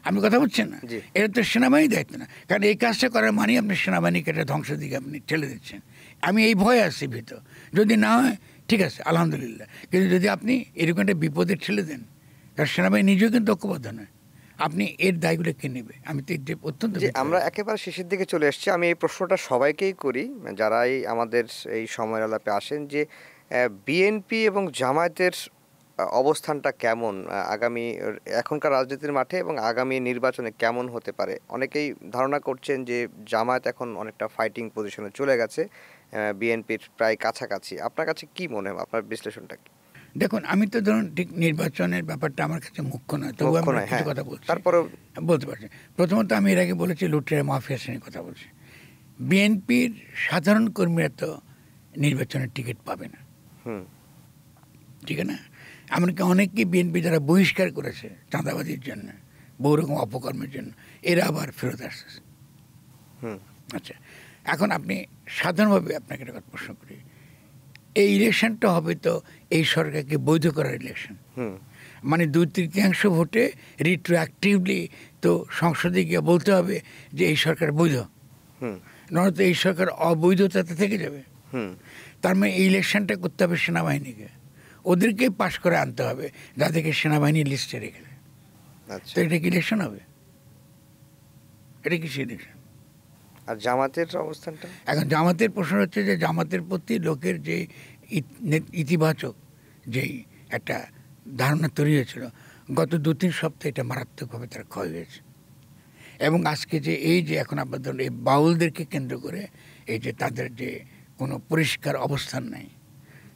আপনি কথা বলছেন না, এটা তো সেনাবাহিনীর দায়িত্ব না। কারণ এই কাজটা করার মানে আপনি সেনাবাহিনীকে একটা ধ্বংসের দিকে আপনি ঠেলে দিচ্ছেন। আমি এই ভয়ে আসছি ভীত, যদি না হয় ঠিক আছে আলহামদুলিল্লাহ, কিন্তু যদি আপনি এরকম একটা বিপদে ঠেলে দেন, কারণ সেনাবাহিনী নিজেও কিন্তু ঐক্যবদ্ধ নয়, আপনি এর দায়গুলো কে নেবে? আমি তো অত্যন্ত। আমরা একেবারে শেষের দিকে চলে এসেছি। আমি এই প্রশ্নটা সবাইকেই করি যারাই আমাদের এই সময়ের আলাপে আসেন, যে বিএনপি এবং জামায়াতের অবস্থানটা কেমন আগামী এখনকার রাজনীতির মাঠে এবং আগামী নির্বাচনে কেমন হতে পারে? অনেকেই ধারণা করছেন যে জামায়াত এখন অনেকটা ফাইটিং পজিশনে চলে গেছে, বিএনপির প্রায় কাছাকাছি। আপনার কাছে কি মনে হয়, আপনার বিশ্লেষণটা কি? দেখুন, আমি তো ধরুন ঠিক নির্বাচনের ব্যাপারটা আমার কাছে মুখ্য নয়, তবু আমি কিছু কথা বলছি, তারপরে বলতে পারছি। প্রথমত আমি এর আগে বলেছি লুটেরা মাফিয়া শ্রেণীর কথা বলছি। বিএনপির সাধারণ কর্মীরা তো নির্বাচনের টিকিট পাবে না, ঠিক না? এমনকি অনেককে বিএনপি যারা বহিষ্কার করেছে চাঁদাবাজির জন্য, বহু রকম অপকর্মের জন্য, এরা আবার ফেরত আসতেছে। আচ্ছা, এখন আপনি সাধারণভাবে আপনাকে একটা কথা প্রশ্ন করি, এই ইলেকশনটা হবে তো এই সরকারকে বৈধ করার ইলেকশন, মানে 2/3 ভোটে রিট্রোঅ্যাক্টিভলি তো সংসদে গিয়ে বলতে হবে যে এই সরকার বৈধ। নয়তো এই সরকার অবৈধতাতে থেকে যাবে। হুম। তার মানে এই ইলেকশনটা করতে হবে সেনাবাহিনীকে, ওদেরকে পাশ করে আনতে হবে যাদেরকে সেনাবাহিনী লিস্টে রেখে দেয়। আচ্ছা। তো এটা কি ইলেকশন হবে? এটা কি ইলেকশন? আর জামাতের অবস্থানটা? এখন জামাতের প্রশ্ন হচ্ছে যে জামাতের প্রতি লোকের যে ইতিবাচক যেই একটা ধারণা তৈরি হয়েছিল, গত 2-3 সপ্তাহে এটা মারাত্মকভাবে তার ক্ষয় হয়েছে। এবং আজকে যে এই যে এখন আপাতত এই বাউলদেরকে কেন্দ্র করে এই যে তাদের যে কোনো পরিষ্কার অবস্থান নাই,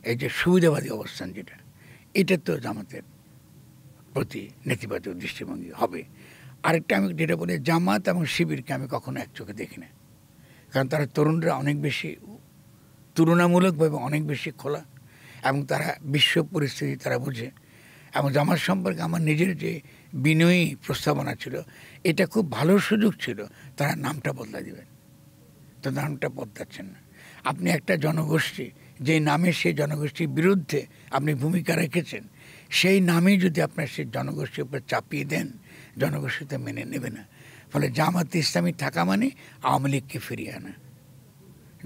এই যে সুবিধাবাদী অবস্থান যেটা, এটা তো জামাতের প্রতি নেতিবাচক দৃষ্টিভঙ্গি হবে। আরেকটা আমি যেটা বলি, জামাত এবং শিবিরকে আমি কখনো এক চোখে দেখি না, কারণ তারা তরুণরা অনেক বেশি তুলনামূলকভাবে অনেক বেশি খোলা এবং তারা বিশ্ব পরিস্থিতি তারা বুঝে। এবং জামাত সম্পর্কে আমার নিজের যে বিনয়ী প্রস্তাবনা ছিল, এটা খুব ভালো সুযোগ ছিল তারা নামটা বদলা দিবেন, তো নামটা বদলাচ্ছেন না। আপনি একটা জনগোষ্ঠী, যে নামে সেই জনগোষ্ঠীর বিরুদ্ধে আপনি ভূমিকা রেখেছেন, সেই নামেই যদি আপনার সেই জনগোষ্ঠীর উপর চাপিয়ে দেন, জনগোষ্ঠীতে মেনে নেবে না। ফলে জামাতে ইসলামী থাকা মানে আওয়ামী লীগকে ফিরিয়ে আনা,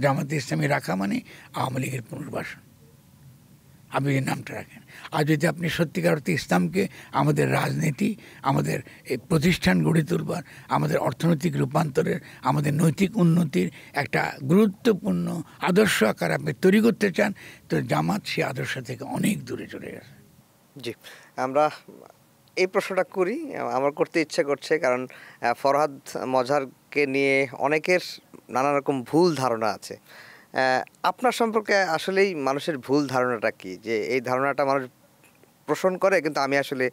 জামাতে ইসলামী রাখা মানে আওয়ামী লীগের পুনর্বাসন, আপনি যে নামটা রাখেন। আর যদি আপনি সত্যিকার অর্থে ইসলামকে আমাদের রাজনীতি, আমাদের এই প্রতিষ্ঠান গড়ে তুলবার, আমাদের অর্থনৈতিক রূপান্তরের, আমাদের নৈতিক উন্নতির একটা গুরুত্বপূর্ণ আদর্শ আকার আপনি তৈরি করতে চান, তো জামাত সেই আদর্শ থেকে অনেক দূরে চলে গেছে। জি, আমরা এই প্রশ্নটা করি, আমার করতে ইচ্ছে করছে, কারণ ফরহাদ মজহারকে নিয়ে অনেকের নানা রকম ভুল ধারণা আছে। আপনার সম্পর্কে আসলেই মানুষের ভুল ধারণাটা কি, যে এই ধারণাটা মানুষ পোষণ করে কিন্তু আমি আসলে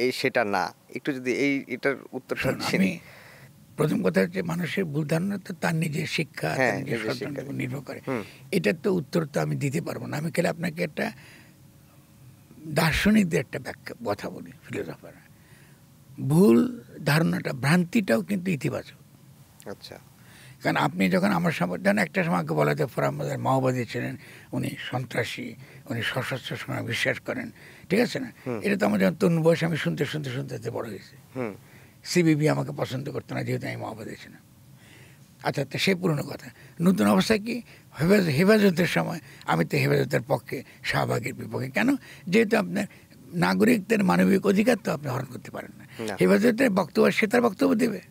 এই সেটা না, একটু যদি এটার উত্তরটা আমি প্রথম কথা হচ্ছে মানুষের ভুল ধারণা তো তার নিজের শিক্ষা, হ্যাঁ, তার নিজের নিজের সন্তানের শিক্ষা। উপর নির্ভর করে। এটার তো উত্তর তো আমি দিতে পারবো না। আমি খেলে আপনাকে একটা দার্শনিকদের একটা ব্যাখ্যা কথা বলি, ফিলোসফার। ভুল ধারণাটা, ভ্রান্তিটাও কিন্তু ইতিবাচক। আচ্ছা। কারণ আপনি যখন আমার সম্পর্কে একটা সময় বলা যায় ফরহাদ মজহার মাওবাদী ছিলেন, উনি সন্ত্রাসী, উনি সশস্ত্র সংগ্রামে বিশ্বাস করেন, ঠিক আছে না? এটা তো আমার যখন তরুণ বয়স আমি শুনতে শুনতে শুনতে বড় হয়েছে। সিবিবি আমাকে পছন্দ করতো না, যেহেতু আমি মাওবাদী ছিলাম। আচ্ছা, তো সেই পুরনো কথা। নতুন অবস্থা কি, হেফাজতের সময় আমি তো হেফাজতের পক্ষে, শাহবাগের বিপক্ষে। কেন? যেহেতু আপনার নাগরিকদের মানবিক অধিকার তো আপনি হরণ করতে পারেন না। হেফাজতের বক্তব্য, সে তার বক্তব্য দেবে,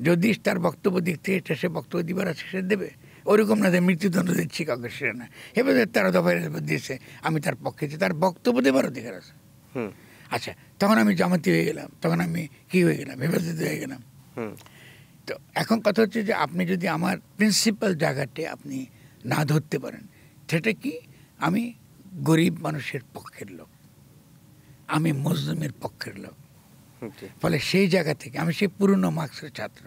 যদি তার বক্তব্য দিক থেকে সে বক্তব্য দিবার আছে সে দেবে। ওরকম না যে মৃত্যুদণ্ড দিচ্ছি কাউকে, সে না। হেফাজত 13 দফায় দিয়েছে, আমি তার পক্ষে, তার বক্তব্য দেবার অধিকার আছে। আচ্ছা, তখন আমি জামাতি হয়ে গেলাম, তখন আমি কি হয়ে গেলাম, হেফাজত হয়ে গেলাম। তো এখন কথা হচ্ছে যে আপনি যদি আমার প্রিন্সিপাল জায়গাতে আপনি না ধরতে পারেন, সেটা কি, আমি গরিব মানুষের পক্ষের লোক, আমি মজলুমের পক্ষের লোক। ফলে সেই জায়গা থেকে আমি সেই পুরনো মার্ক্সের ছাত্র,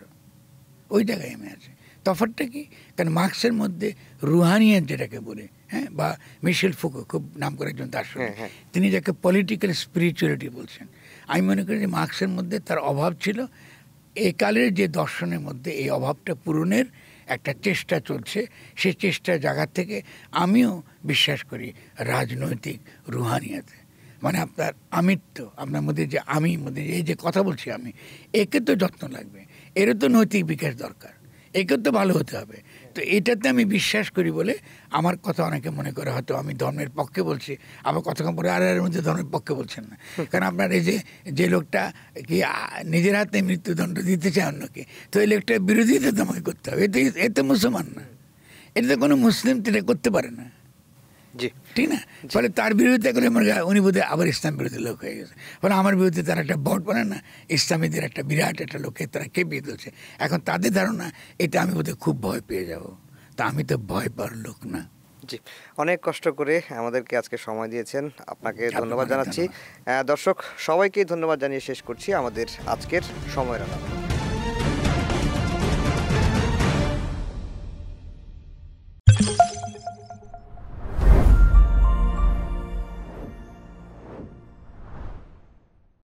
ওই জায়গায় আমি আছি। তফাৎটা কি, কারণ মার্ক্সের মধ্যে রুহানিয়াত যেটাকে বলে, হ্যাঁ, বা মিশেল ফুকো, খুব নাম করে একজন দার্শনিক, তিনি যাকে পলিটিক্যাল স্পিরিচুয়ালিটি বলছেন, আমি মনে করি যে মার্ক্সের মধ্যে তার অভাব ছিল। এই কালের যে দর্শনের মধ্যে এই অভাবটা পূরণের একটা চেষ্টা চলছে। সেই চেষ্টার জায়গা থেকে আমিও বিশ্বাস করি রাজনৈতিক রুহানিয়াতে, মানে আপনার আমিত্ব, আপনার মধ্যে যে আমি মধ্যে এই যে কথা বলছি আমি, একে তো যত্ন লাগবে, এরও তো নৈতিক বিকাশ দরকার, একে তো ভালো হতে হবে। তো এটাতে আমি বিশ্বাস করি বলে আমার কথা অনেকে মনে করে হয়তো আমি ধর্মের পক্ষে বলছি, আবার কতক্ষণ পরে আর এর মধ্যে ধর্মের পক্ষে বলছেন না। কারণ আপনার এই যে লোকটা কি নিজের হাতে মৃত্যুদণ্ড দিতে চায় অন্যকে, তো এই লোকটার বিরোধিতা তো আমাকে করতে হবে। এতে মুসলমান না, এটা তো কোনো মুসলিম এটা করতে পারে না, ঠিক না? ফলে তার বিরোধিতা করে উনি বোধহয় আবার ইসলাম বিরোধী লোক হয়ে গেছে। ফলে আমার বিরুদ্ধে তারা একটা ভোট বানে না, ইসলামীদের একটা বিরাট একটা লোককে তারা কেঁপিয়ে তুলছে। এখন তাদের ধারণা এটা আমি বোধহয় খুব ভয় পেয়ে যাব, তা আমি তো ভয় পাওয়ার লোক না। জি, অনেক কষ্ট করে আমাদেরকে আজকে সময় দিয়েছেন, আপনাকে ধন্যবাদ জানাচ্ছি। দর্শক সবাইকে ধন্যবাদ জানিয়ে শেষ করছি আমাদের আজকের সময়ের আলাপ।